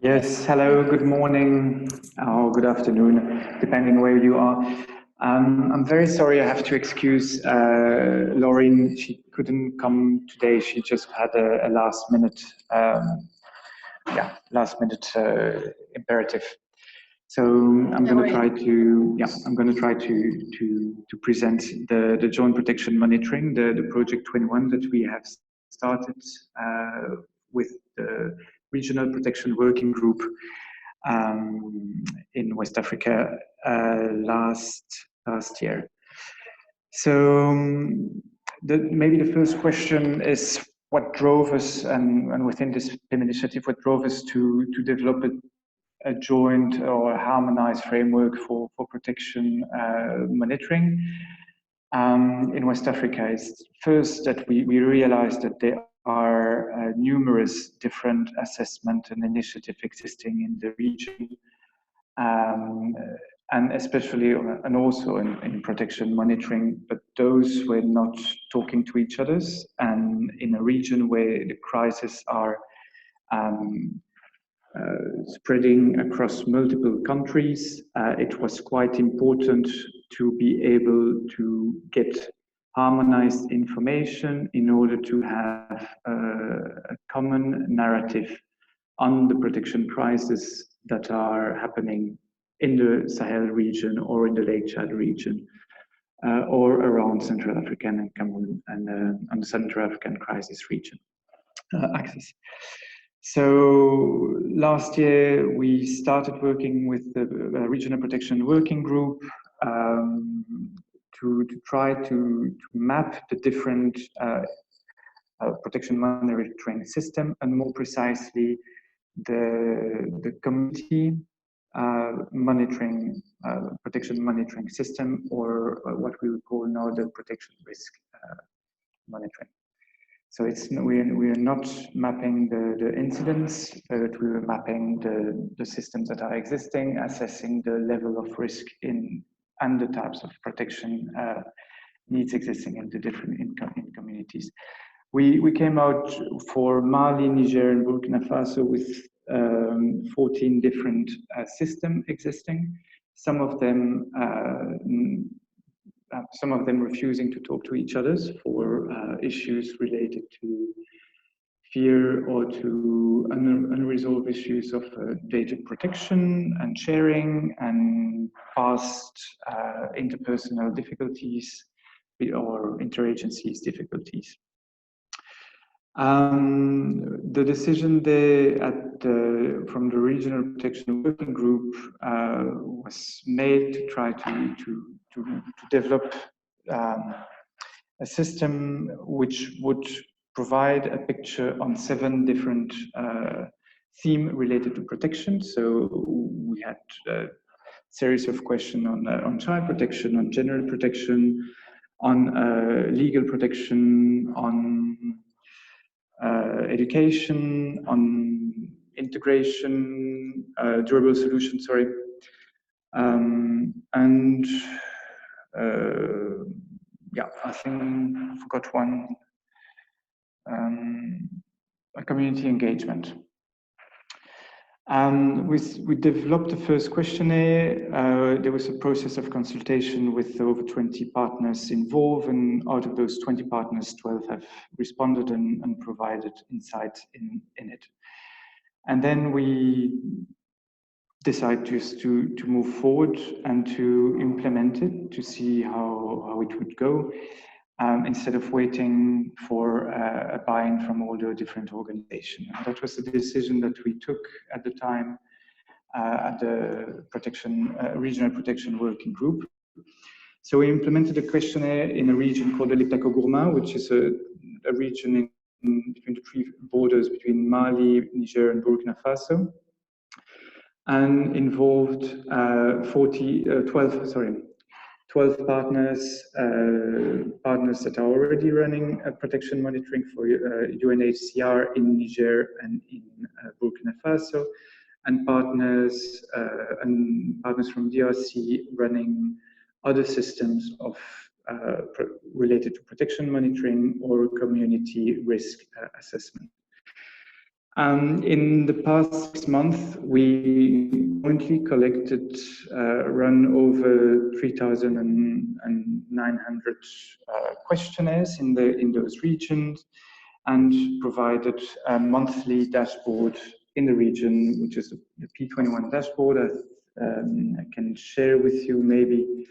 Yes, hello, good morning, or good afternoon, depending where you are. I'm very sorry, I have to excuse Lauren. She couldn't come today. She just had a last minute, imperative. So I'm going to try to present the joint protection monitoring, the project 21 that we have started with the Regional Protection Working Group in West Africa last year. So maybe the first question is what drove us, and within this PIM initiative, what drove us to develop a joint or harmonized framework for protection monitoring in West Africa is first that we realized that there are numerous different assessment and initiatives existing in the region, and especially and also in protection monitoring, but those were not talking to each other, and in a region where the crises are spreading across multiple countries, it was quite important to be able to get harmonized information in order to have a common narrative on the protection crises that are happening in the Sahel region or in the Lake Chad region, or around Central African and Cameroon and on the Central African crisis region axis. So last year we started working with the Regional Protection Working Group to try to map the different protection monitoring system, and more precisely the community monitoring protection monitoring system, or what we would call now the protection risk monitoring. So we are not mapping the incidents, but we are mapping the systems that are existing, assessing the level of risk and the types of protection needs existing in the different in communities. We came out for Mali, Niger, and Burkina Faso with 14 different systems existing. Some of them refusing to talk to each other for issues related to fear or to unresolved issues of data protection and sharing and past interpersonal difficulties or interagencies difficulties. The decision there from the Regional Protection Working Group was made to try to develop a system which would provide a picture on 7 different themes related to protection. So we had a series of questions on child protection, on general protection, on legal protection, on education, on integration, durable solutions, sorry. Yeah, I think I forgot one, community engagement. We developed the first questionnaire. There was a process of consultation with over 20 partners involved, and out of those 20 partners, 12 have responded and provided insight in it. And then we decided just to move forward and to implement it, to see how it would go, instead of waiting for a buy-in from all the different organizations. And that was the decision that we took at the time at the Regional Protection Working Group. So we implemented a questionnaire in a region called the Liptako-Gourma, which is a region between the 3 borders between Mali, Niger, and Burkina Faso, and involved 12 partners that are already running protection monitoring for UNHCR in Niger and in Burkina Faso, and partners from DRC running other systems of related to protection monitoring or community risk assessment. In the past 6 months, we jointly collected, run over 3,900 questionnaires in those regions, and provided a monthly dashboard in the region, which is the P21 dashboard. I can share with you maybe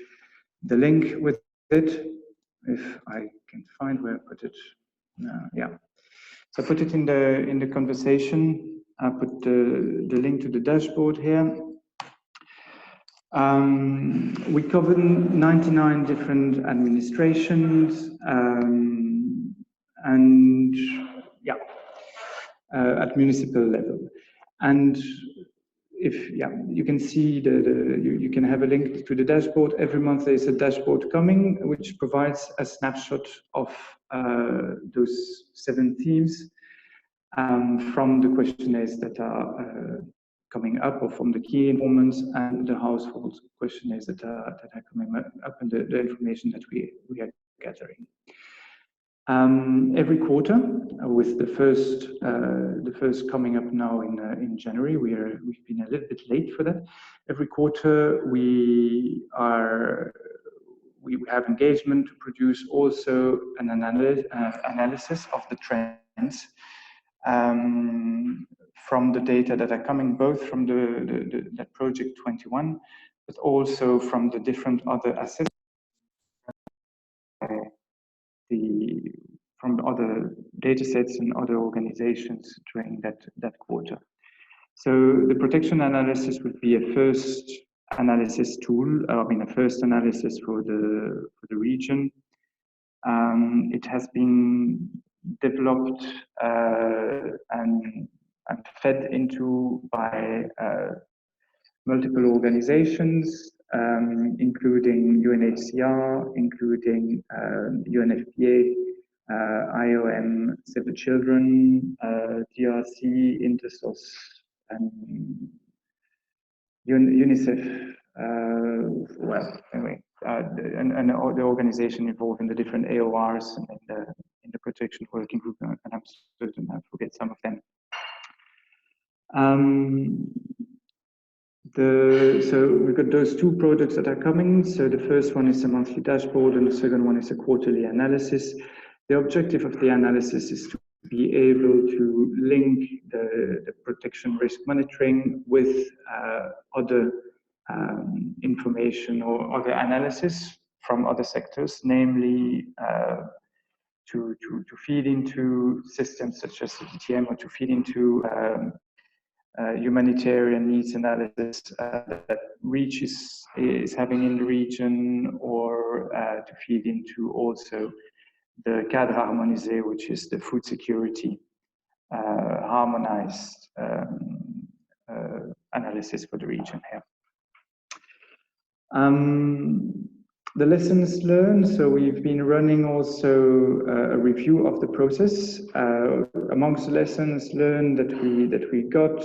the link with it, if I can find where I put it. Yeah. So I put it in the conversation. I put the link to the dashboard here. We covered 99 different administrations, and yeah, at municipal level. And if you can see you can have a link to the dashboard. Every month there is a dashboard coming, which provides a snapshot of those 7 themes from the questionnaires that are coming up, or from the key informants and the household questionnaires that are coming up, and the information that we are gathering. Every quarter, with the first coming up now in January, we've been a little bit late for that. Every quarter we have engagement to produce also an analysis of the trends from the data that are coming both from that project 21, but also from the different other assets. From other data sets and other organizations during that quarter. So the protection analysis would be a first analysis tool, a first analysis for the region. It has been developed and fed into by multiple organizations, including UNHCR, including UNFPA, IOM, Save the Children, DRC, Intersos, and UNICEF. Well, anyway, and the organization involved in the different AORs and in the protection working group, and I'm certain I forget some of them. So we've got those 2 projects that are coming. So the first one is a monthly dashboard, and the second one is a quarterly analysis. The objective of the analysis is to be able to link the protection risk monitoring with other information or other analysis from other sectors, namely to feed into systems such as the DTM, or to feed into humanitarian needs analysis that REACH is having in the region, or to feed into also the cadre harmonisé, which is the food security harmonized analysis for the region here. The lessons learned. So we've been running also a review of the process. Amongst the lessons learned that we got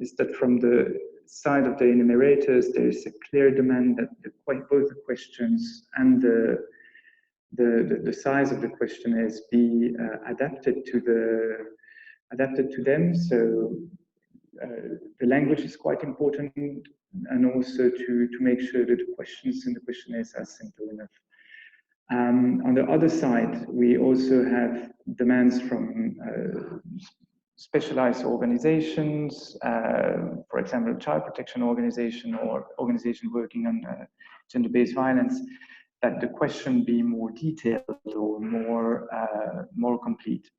is that from the side of the enumerators, there is a clear demand that both the questions and the size of the questionnaires be adapted to them. So the language is quite important, and also to make sure that the questions and the questionnaires are simple enough. On the other side, we also have demands from specialized organizations, for example, child protection organization or organization working on gender-based violence, that the question be more detailed or more complete.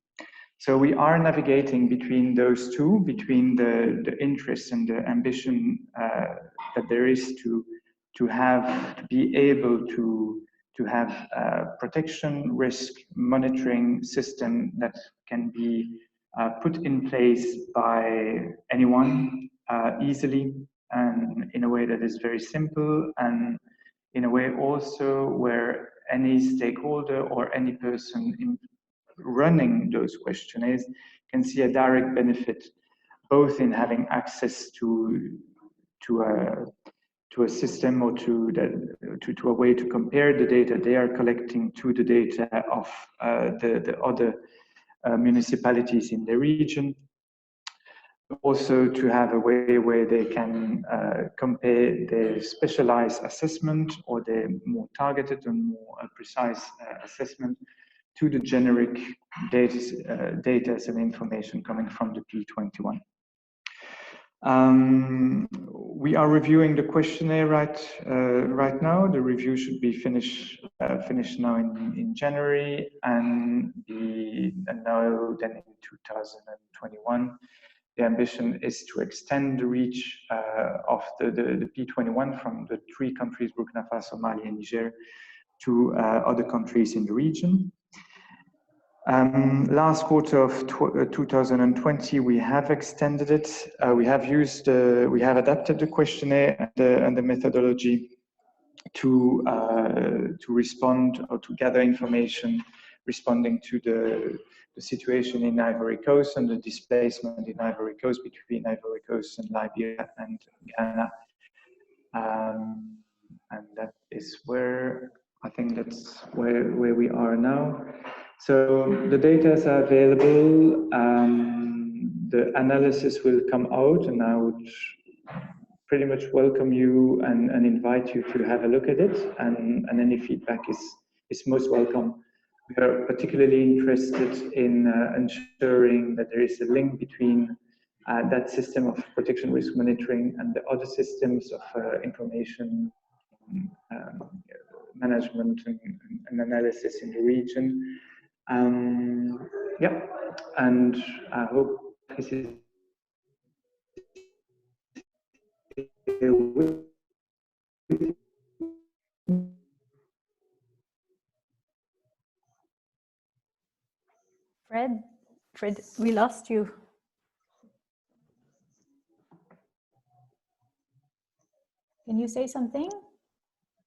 So we are navigating between those two, between the interest and the ambition that there is to be able to have a protection risk monitoring system that can be put in place by anyone easily, and in a way that is very simple, and in a way also where any stakeholder or any person in running those questionnaires can see a direct benefit, both in having access to a system, or to a way to compare the data they are collecting to the data of the other municipalities in the region, also to have a way where they can compare their specialized assessment or their more targeted and more precise assessment to the generic data and information coming from the P21. We are reviewing the questionnaire right now. The review should be finished now in January, and now then in 2021. The ambition is to extend the reach of the P21 from the 3 countries, Burkina Faso, Mali, and Niger, to other countries in the region. Last quarter of 2020, we have extended it. We have adapted the questionnaire and the methodology to respond or to gather information responding to the situation in Ivory Coast and the displacement in Ivory Coast between Ivory Coast and Liberia and Ghana. And that is where, I think that's where we are now. So the data are available. The analysis will come out, and I would pretty much welcome you and invite you to have a look at it, and any feedback is most welcome. We are particularly interested in ensuring that there is a link between that system of protection risk monitoring and the other systems of information management and analysis in the region. Yeah, and I hope this is Fred, we lost you. Can you say something?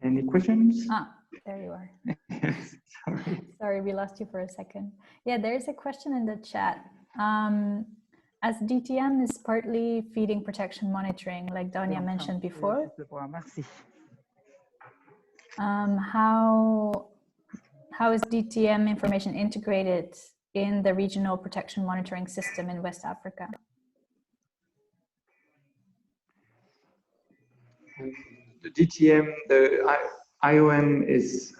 Any questions? Ah, there you are. Yes, sorry. Sorry, we lost you for a second. Yeah, there's a question in the chat. As DTM is partly feeding protection monitoring, like Dania mentioned before, how is DTM information integrated in the regional protection monitoring system in West Africa? The DTM, the IOM is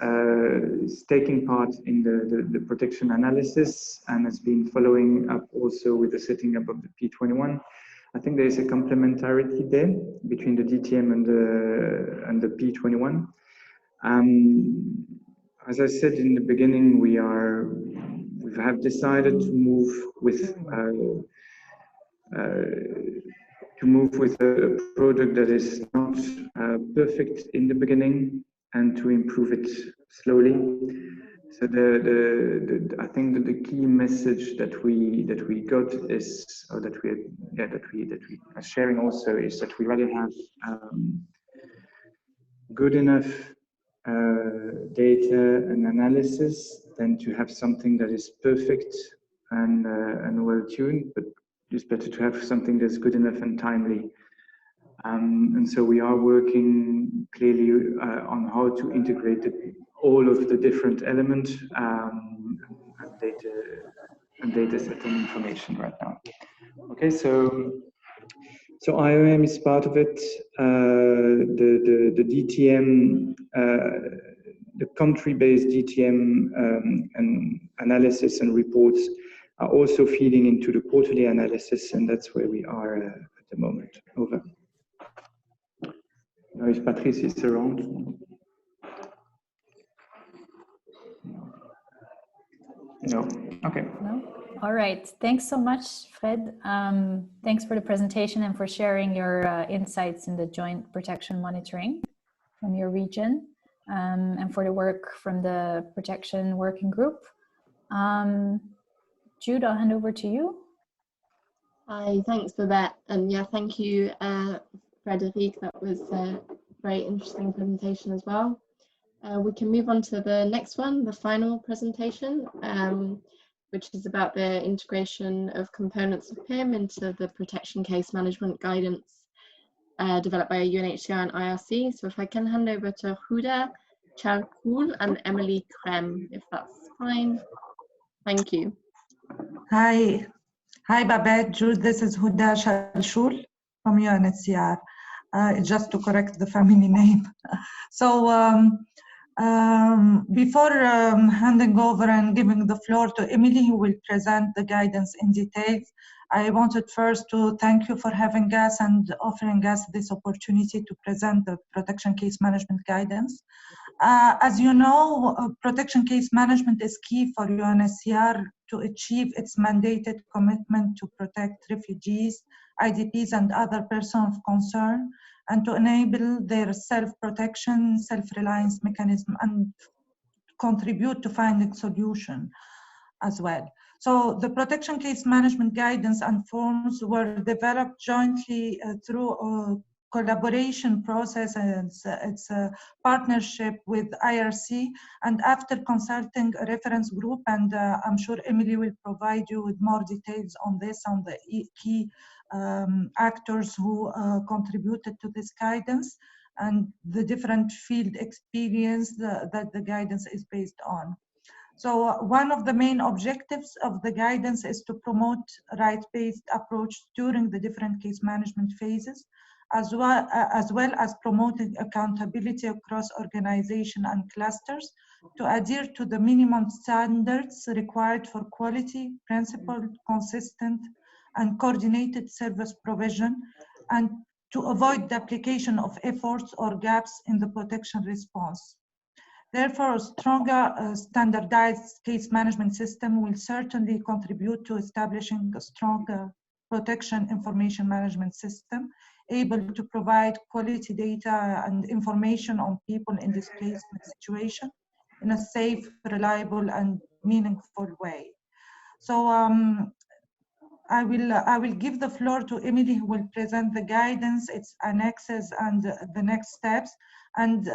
taking part in the protection analysis and has been following up also with the setting up of the P21. I think there is a complementarity there between the DTM and the P21. As I said in the beginning, we have decided to move with a product that is not perfect in the beginning and to improve it slowly. So I think that the key message that we got is, or that we are sharing also, is that we rather have good enough data and analysis than to have something that is perfect and well tuned, but it's better to have something that's good enough and timely. And so we are working clearly on how to integrate all of the different elements and data set and information right now. Okay, so IOM is part of it. The DTM, the country-based DTM and analysis and reports are also feeding into the quarterly analysis, and that's where we are at the moment. Over. Now, if Patrice is around. No. Okay. No? All right. Thanks so much, Fred. Thanks for the presentation and for sharing your insights in the joint protection monitoring from your region, and for the work from the protection working group. Jude, I'll hand over to you. Hi, thanks for that. And yeah, thank you, Frederic. That was a very interesting presentation as well. We can move on to the next one, the final presentation, which is about the integration of components of PIM into the protection case management guidance developed by UNHCR and IRC. So if I can hand over to Huda Chalkoul and Emily Krem, if that's fine. Thank you. Hi, Hi, Babette, Jude. This is Huda Shalshul from UNHCR, just to correct the family name. So before handing over and giving the floor to Emily, who will present the guidance in detail, I wanted first to thank you for having us and offering us this opportunity to present the protection case management guidance. As you know, protection case management is key for UNHCR to achieve its mandated commitment to protect refugees, IDPs, and other persons of concern, and to enable their self-protection, self-reliance mechanism, and contribute to finding solution as well. So the protection case management guidance and forms were developed jointly through a collaboration process, and it's a partnership with IRC, and after consulting a reference group, and I'm sure Emily will provide you with more details on this, on the key actors who contributed to this guidance and the different field experience that the guidance is based on. So one of the main objectives of the guidance is to promote right-based approach during the different case management phases, as well as promoting accountability across organization and clusters to adhere to the minimum standards required for quality, principled, consistent, and coordinated service provision, and to avoid duplication of efforts or gaps in the protection response. Therefore, a stronger standardized case management system will certainly contribute to establishing a stronger protection information management system, able to provide quality data and information on people in displacement situation in a safe, reliable, and meaningful way. So I will give the floor to Emily, who will present the guidance, its annexes, and the next steps, and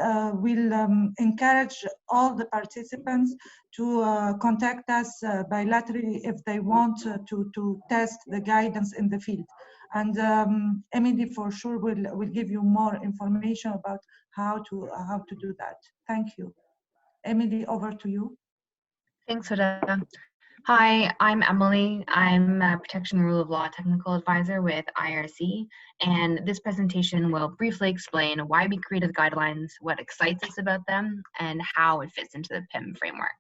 we'll encourage all the participants to contact us bilaterally if they want to test the guidance in the field. And Emily for sure will give you more information about how to do that. Thank you. Emily, over to you. Thanks, Huda. Hi, I'm Emily. I'm a Protection Rule of Law Technical Advisor with IRC, and this presentation will briefly explain why we created the guidelines, what excites us about them, and how it fits into the PIM framework.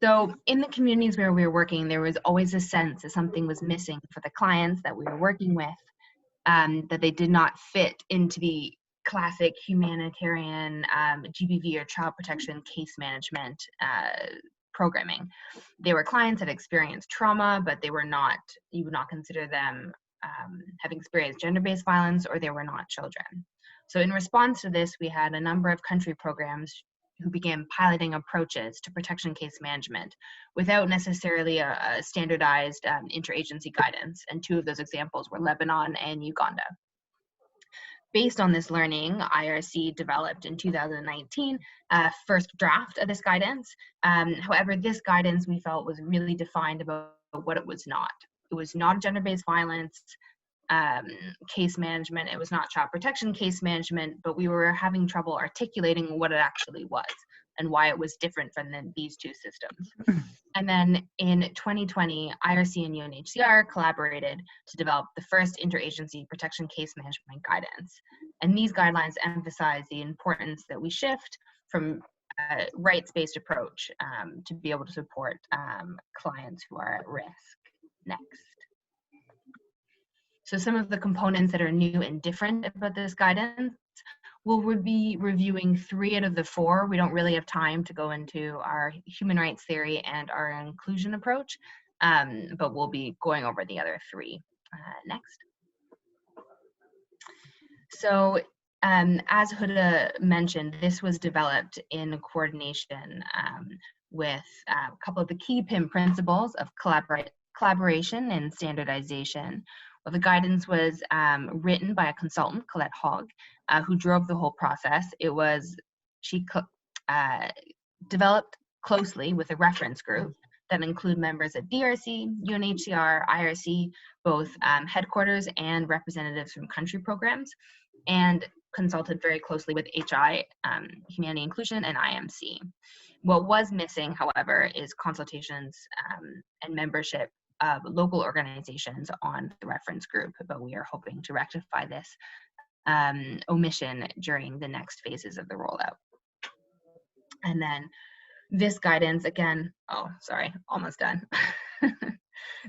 So in the communities where we were working, there was always a sense that something was missing for the clients that we were working with, that they did not fit into the classic humanitarian GBV or child protection case management programming. They were clients that experienced trauma, but they were not, you would not consider them having experienced gender-based violence, or they were not children. So in response to this, we had a number of country programs who began piloting approaches to protection case management without necessarily a standardized interagency guidance. And two of those examples were Lebanon and Uganda. Based on this learning, IRC developed in 2019 a first draft of this guidance. However, this guidance we felt was really defined about what it was not. It was not gender-based violence case management. It was not child protection case management, but we were having trouble articulating what it actually was and why it was different from these two systems. And then in 2020, IRC and UNHCR collaborated to develop the first interagency protection case management guidance. And these guidelines emphasize the importance that we shift from a rights-based approach to be able to support clients who are at risk. Next. So some of the components that are new and different about this guidance, we'll be reviewing 3 out of the 4. We don't really have time to go into our human rights theory and our inclusion approach, but we'll be going over the other 3. Next. So as Huda mentioned, this was developed in coordination with a couple of the key PIM principles of collaboration and standardization. Well, the guidance was written by a consultant, Colette Hogg, who drove the whole process. She developed closely with a reference group that include members at DRC, UNHCR, IRC, both headquarters and representatives from country programs, and consulted very closely with HI, Humanity Inclusion, and IMC. What was missing, however, is consultations and membership of local organizations on the reference group, but we are hoping to rectify this omission during the next phases of the rollout. And then this guidance, again, oh, sorry, almost done.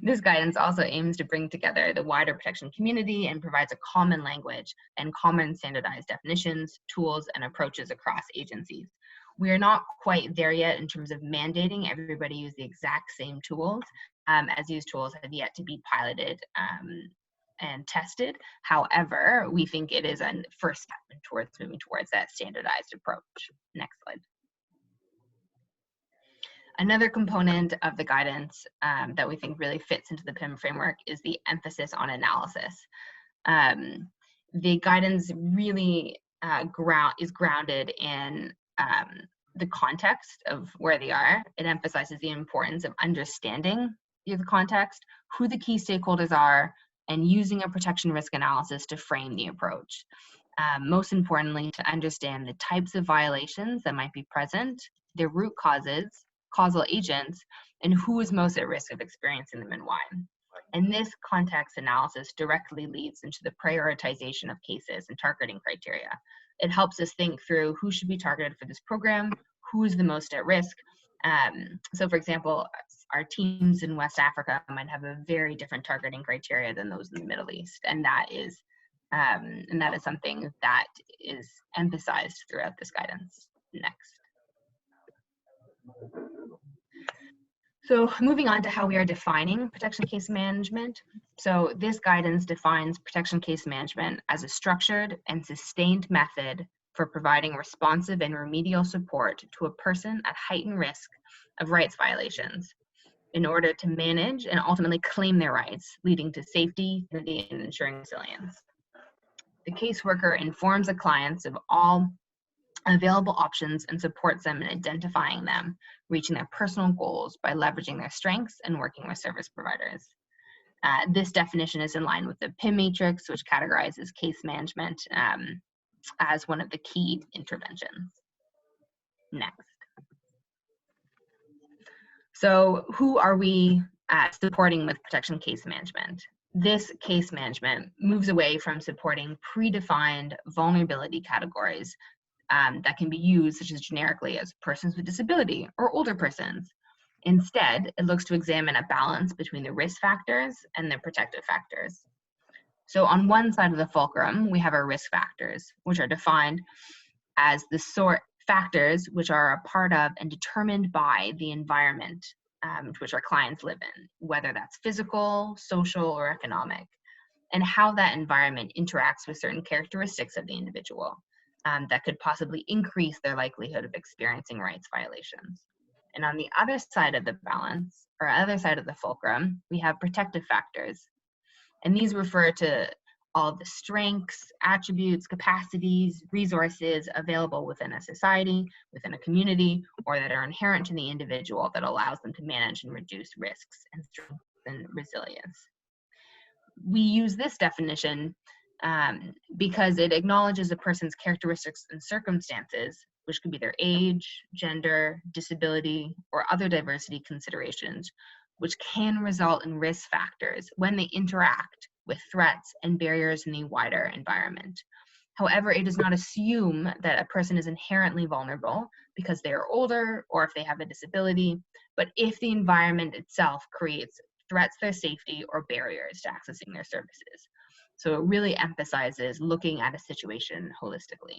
This guidance also aims to bring together the wider protection community and provides a common language and common standardized definitions, tools, and approaches across agencies. We are not quite there yet in terms of mandating everybody use the exact same tools, as these tools have yet to be piloted and tested. However, we think it is a first step towards moving towards that standardized approach. Next slide. Another component of the guidance that we think really fits into the PIM framework is the emphasis on analysis. The guidance really is grounded in the context of where they are. It emphasizes the importance of understanding the context, who the key stakeholders are, and using a protection risk analysis to frame the approach. Most importantly, to understand the types of violations that might be present, their root causes, causal agents, and who is most at risk of experiencing them and why. And this context analysis directly leads into the prioritization of cases and targeting criteria. It helps us think through who should be targeted for this program, who is the most at risk. So for example, our teams in West Africa might have a very different targeting criteria than those in the Middle East. And that is something that is emphasized throughout this guidance. Next. So moving on to how we are defining protection case management. So this guidance defines protection case management as a structured and sustained method for providing responsive and remedial support to a person at heightened risk of rights violations in order to manage and ultimately claim their rights, leading to safety, dignity, and ensuring resilience. The caseworker informs the clients of all available options and supports them in identifying them, reaching their personal goals by leveraging their strengths and working with service providers. This definition is in line with the PIM matrix, which categorizes case management as one of the key interventions. Next. So who are we supporting with protection case management? This case management moves away from supporting predefined vulnerability categories that can be used such as generically as persons with disability or older persons. Instead, it looks to examine a balance between the risk factors and the protective factors. So on one side of the fulcrum, we have our risk factors, which are defined as the factors which are a part of and determined by the environment to which our clients live in, whether that's physical, social, or economic, and how that environment interacts with certain characteristics of the individual. That could possibly increase their likelihood of experiencing rights violations. And on the other side of the balance, or other side of the fulcrum, we have protective factors. And these refer to all of the strengths, attributes, capacities, resources available within a society, within a community, or that are inherent to the individual that allows them to manage and reduce risks and strengthen resilience. We use this definition because it acknowledges a person's characteristics and circumstances, which could be their age, gender, disability, or other diversity considerations, which can result in risk factors when they interact with threats and barriers in the wider environment. However, it does not assume that a person is inherently vulnerable because they are older or if they have a disability, but if the environment itself creates threats to their safety or barriers to accessing their services. So it really emphasizes looking at a situation holistically.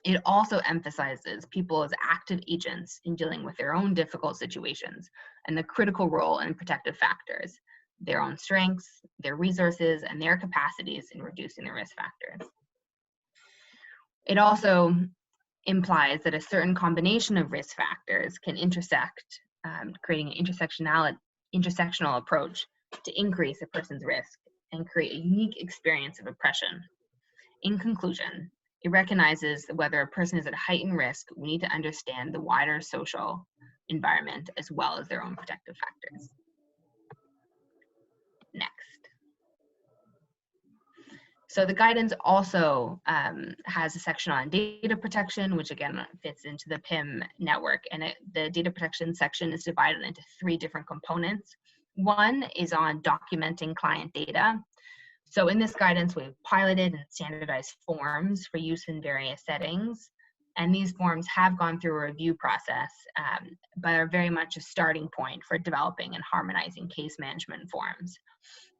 It also emphasizes people as active agents in dealing with their own difficult situations and the critical role in protective factors, their own strengths, their resources, and their capacities in reducing the risk factors. It also implies that a certain combination of risk factors can intersect, creating an intersectional approach to increase a person's risk and create a unique experience of oppression. In conclusion, it recognizes that whether a person is at heightened risk, we need to understand the wider social environment as well as their own protective factors. Next. So the guidance also has a section on data protection, which again fits into the PIM network. And the data protection section is divided into 3 different components. One is on documenting client data. So in this guidance, we've piloted and standardized forms for use in various settings. And these forms have gone through a review process, but are very much a starting point for developing and harmonizing case management forms.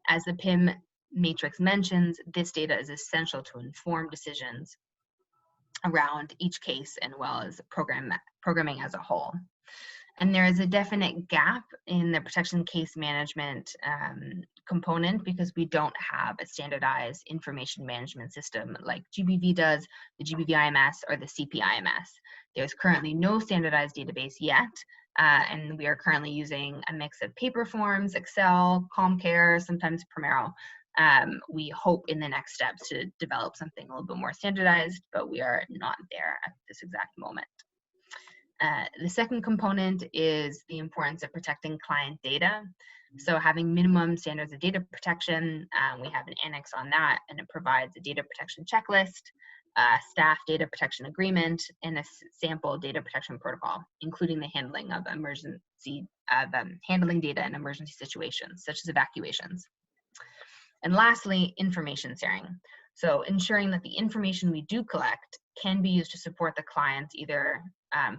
As the PIM matrix mentions, this data is essential to inform decisions around each case and well as programming as a whole. And there is a definite gap in the protection case management component because we don't have a standardized information management system like GBV does, the GBV-IMS or the CP-IMS. There's currently no standardized database yet, and we are currently using a mix of paper forms, Excel, ComCare, sometimes Primero. We hope in the next steps to develop something a little bit more standardized, but we are not there at this exact moment. The second component is the importance of protecting client data. So having minimum standards of data protection, we have an annex on that, and it provides a data protection checklist, staff data protection agreement, and a sample data protection protocol, including the handling of handling data in emergency situations, such as evacuations. And lastly, information sharing. So ensuring that the information we do collect can be used to support the clients either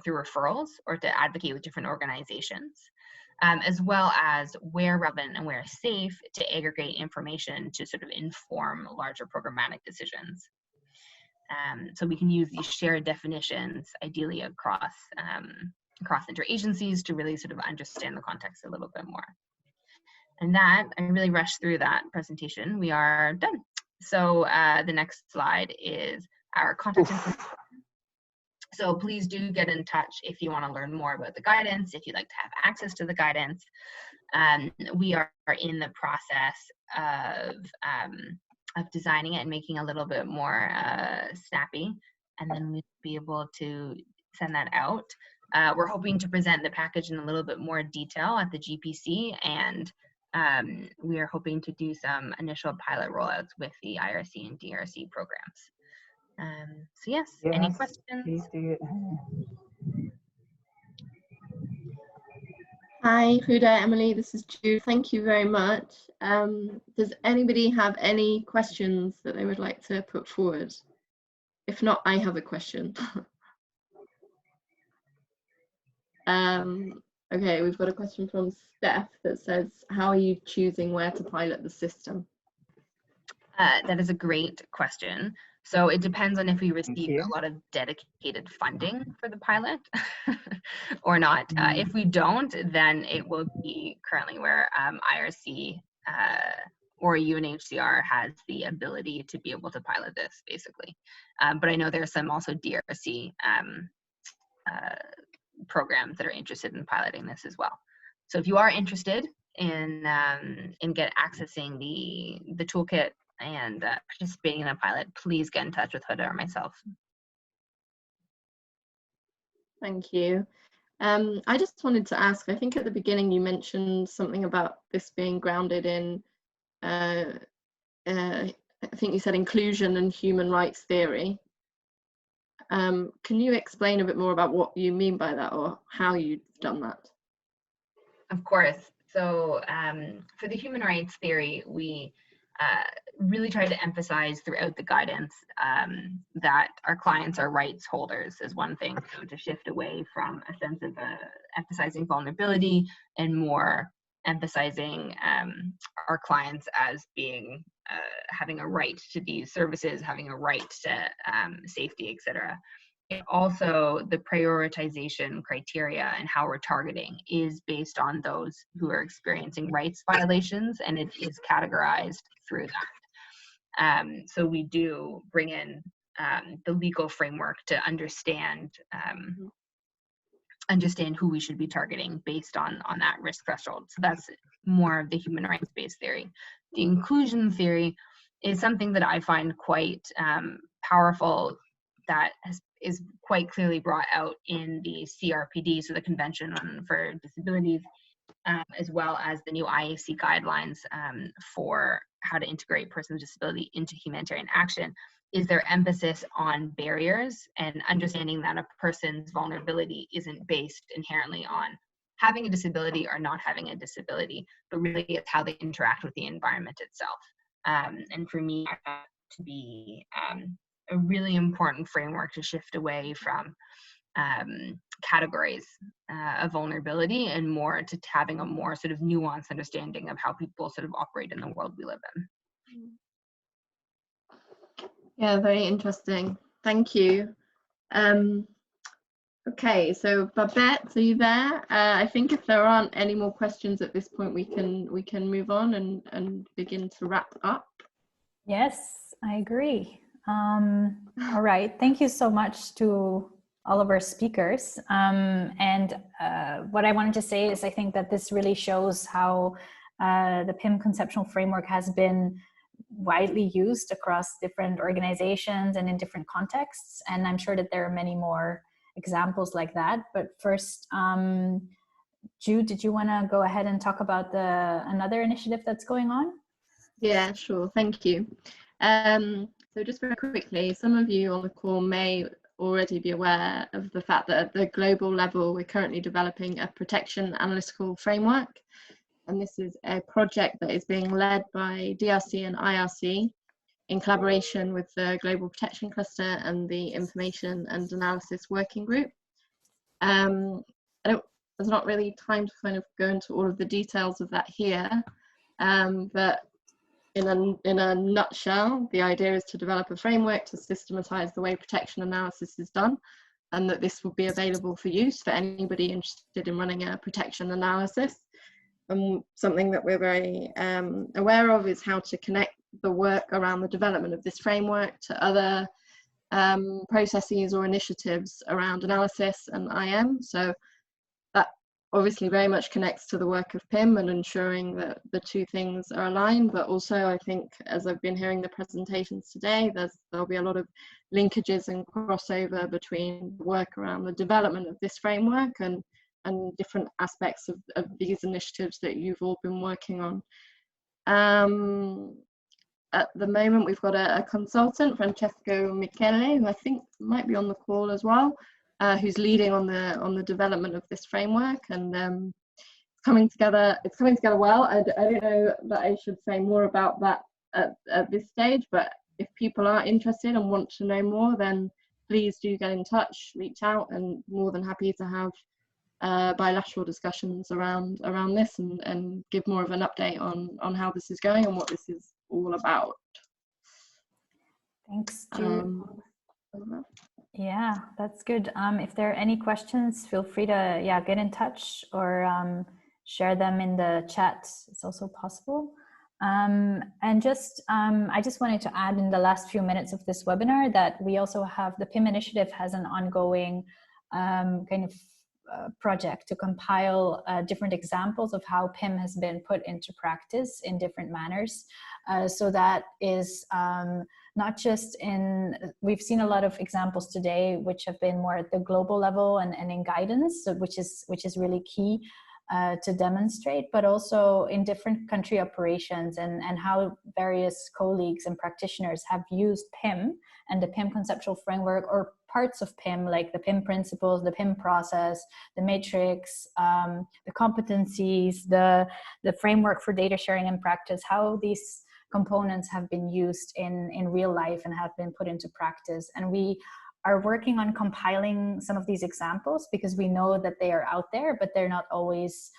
through referrals or to advocate with different organizations, as well as where relevant and where safe to aggregate information to sort of inform larger programmatic decisions. So we can use these shared definitions ideally across interagencies to really sort of understand the context a little bit more. And that, I really rushed through that presentation. We are done. So the next slide is our contact information. So please do get in touch if you want to learn more about the guidance, if you'd like to have access to the guidance. We are in the process of designing it and making it a little bit more snappy, and then we'll be able to send that out. We're hoping to present the package in a little bit more detail at the GPC, and we are hoping to do some initial pilot rollouts with the IRC and DRC programs. So yes, any questions? Hi, Huda, Emily, this is Jude. Thank you very much. Does anybody have any questions that they would like to put forward? If not, I have a question. Okay, we've got a question from Steph that says, how are you choosing where to pilot the system? That is a great question. So it depends on if we receive a lot of dedicated funding for the pilot or not. If we don't, then it will be currently where IRC or UNHCR has the ability to be able to pilot this, basically. But I know there's some also DRC programs that are interested in piloting this as well. So if you are interested in accessing the toolkit and participating in a pilot, please get in touch with Huda or myself. Thank you. I just wanted to ask, I think at the beginning you mentioned something about this being grounded in, I think you said inclusion and human rights theory. Can you explain a bit more about what you mean by that or how you've done that? Of course. So for the human rights theory, we really try to emphasize throughout the guidance that our clients are rights holders is one thing, so to shift away from a sense of emphasizing vulnerability and more emphasizing our clients as being having a right to these services, having a right to safety, etc. Also, the prioritization criteria and how we're targeting is based on those who are experiencing rights violations, and it is categorized through that. So we do bring in the legal framework to understand who we should be targeting based on that risk threshold. So that's more of the human rights-based theory. The inclusion theory is something that I find quite powerful, that is quite clearly brought out in the CRPD, so the Convention for Disabilities, as well as the new IAC guidelines for how to integrate persons with disability into humanitarian action, is their emphasis on barriers and understanding that a person's vulnerability isn't based inherently on having a disability or not having a disability, but really it's how they interact with the environment itself. And for me, I found it to be a really important framework to shift away from categories of vulnerability and more to having a more sort of nuanced understanding of how people sort of operate in the world we live in. Yeah, very interesting. Thank you. Okay, so Babette, are you there? I think if there aren't any more questions at this point, we can move on and begin to wrap up. Yes, I agree. All right, thank you so much to all of our speakers. What I wanted to say is I think that this really shows how the PIM conceptual framework has been widely used across different organizations and in different contexts. And I'm sure that there are many more examples like that. But first, Jude, did you want to go ahead and talk about another initiative that's going on? Yeah, sure. Thank you. So just very quickly, some of you on the call may already be aware of the fact that at the global level, we're currently developing a protection analytical framework. And this is a project that is being led by DRC and IRC in collaboration with the Global Protection Cluster and the Information and Analysis Working Group. There's not really time to kind of go into all of the details of that here, but in a nutshell, the idea is to develop a framework to systematize the way protection analysis is done, and that this will be available for use for anybody interested in running a protection analysis. And something that we're very aware of is how to connect the work around the development of this framework to other processes or initiatives around analysis and IM. So that obviously very much connects to the work of PIM and ensuring that the two things are aligned, but also I think as I've been hearing the presentations today, there'll be a lot of linkages and crossover between work around the development of this framework and different aspects of these initiatives that you've all been working on. At the moment, we've got a consultant, Francesco Michele, who I think might be on the call as well, who's leading on the development of this framework, and it's coming together well. I don't know that I should say more about that at this stage, but if people are interested and want to know more, then please do get in touch, reach out, and more than happy to have bilateral discussions around this and give more of an update on how this is going and what this is all about. Thanks, Jude. Yeah, that's good. If there are any questions, feel free to get in touch or share them in the chat. It's also possible. And I just wanted to add in the last few minutes of this webinar that we also have the PIM initiative has an ongoing kind of project to compile different examples of how PIM has been put into practice in different manners. So that is not just we've seen a lot of examples today which have been more at the global level and in guidance, which is really key to demonstrate, but also in different country operations and how various colleagues and practitioners have used PIM and the PIM conceptual framework or parts of PIM, like the PIM principles, the PIM process, the matrix, the competencies, the framework for data sharing in practice, how these components have been used in real life and have been put into practice. And we are working on compiling some of these examples because we know that they are out there, but they're not always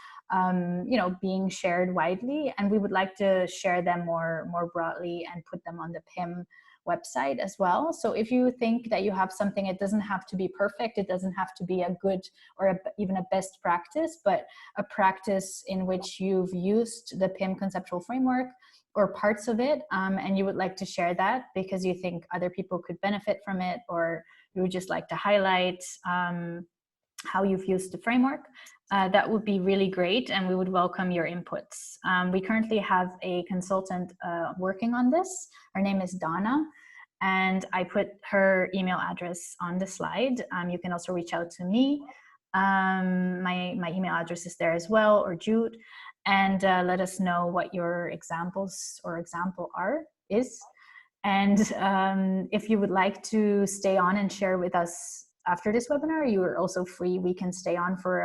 being shared widely. And we would like to share them more broadly and put them on the PIM website as well. So if you think that you have something, it doesn't have to be perfect, it doesn't have to be a good or even a best practice, but a practice in which you've used the PIM conceptual framework or parts of it, and you would like to share that because you think other people could benefit from it, or you would just like to highlight how you've used the framework, that would be really great, and we would welcome your inputs. We currently have a consultant working on this. Her name is Donna, and I put her email address on the slide. You can also reach out to me. My email address is there as well, or Jude, and let us know what your examples or example is. And if you would like to stay on and share with us after this webinar, you are also free. We can stay on for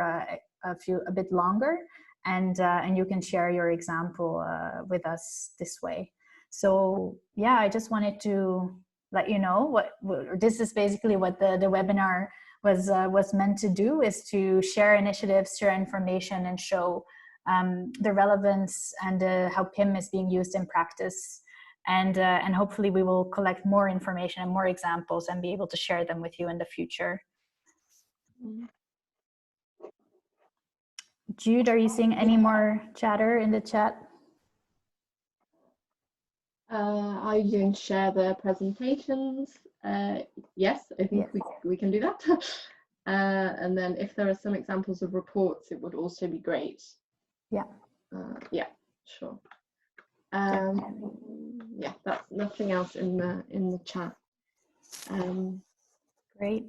a a bit longer, and you can share your example with us this way. So yeah, I just wanted to let you know what this is basically what the webinar was meant to do, is to share initiatives, share information, and show the relevance and how PIM is being used in practice. And hopefully we will collect more information and more examples and be able to share them with you in the future. Jude, are you seeing any more chatter in the chat? Are you going to share the presentations? Yes, I think we can do that. And then if there are some examples of reports, it would also be great. Yeah. Yeah, sure. Yeah, that's nothing else in the chat. Great.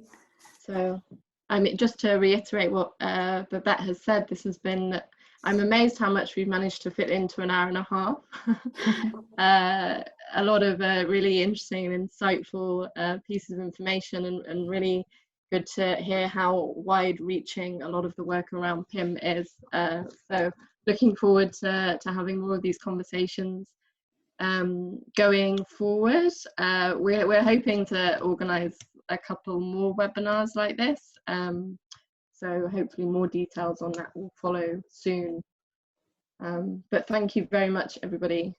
So, I mean, just to reiterate what Babette has said, this has been, I'm amazed how much we've managed to fit into an hour and a half. A lot of really interesting and insightful pieces of information, and really good to hear how wide-reaching a lot of the work around PIM is. So looking forward to having more of these conversations going forward. We're hoping to organise a couple more webinars like this. So hopefully more details on that will follow soon. But thank you very much, everybody.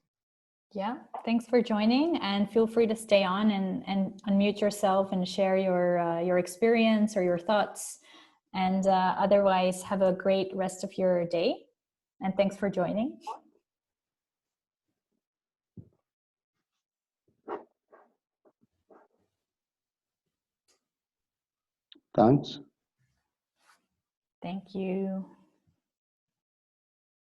Yeah, thanks for joining, and feel free to stay on and unmute yourself and share your experience or your thoughts. And otherwise, have a great rest of your day. And thanks for joining. Thanks. Thank you.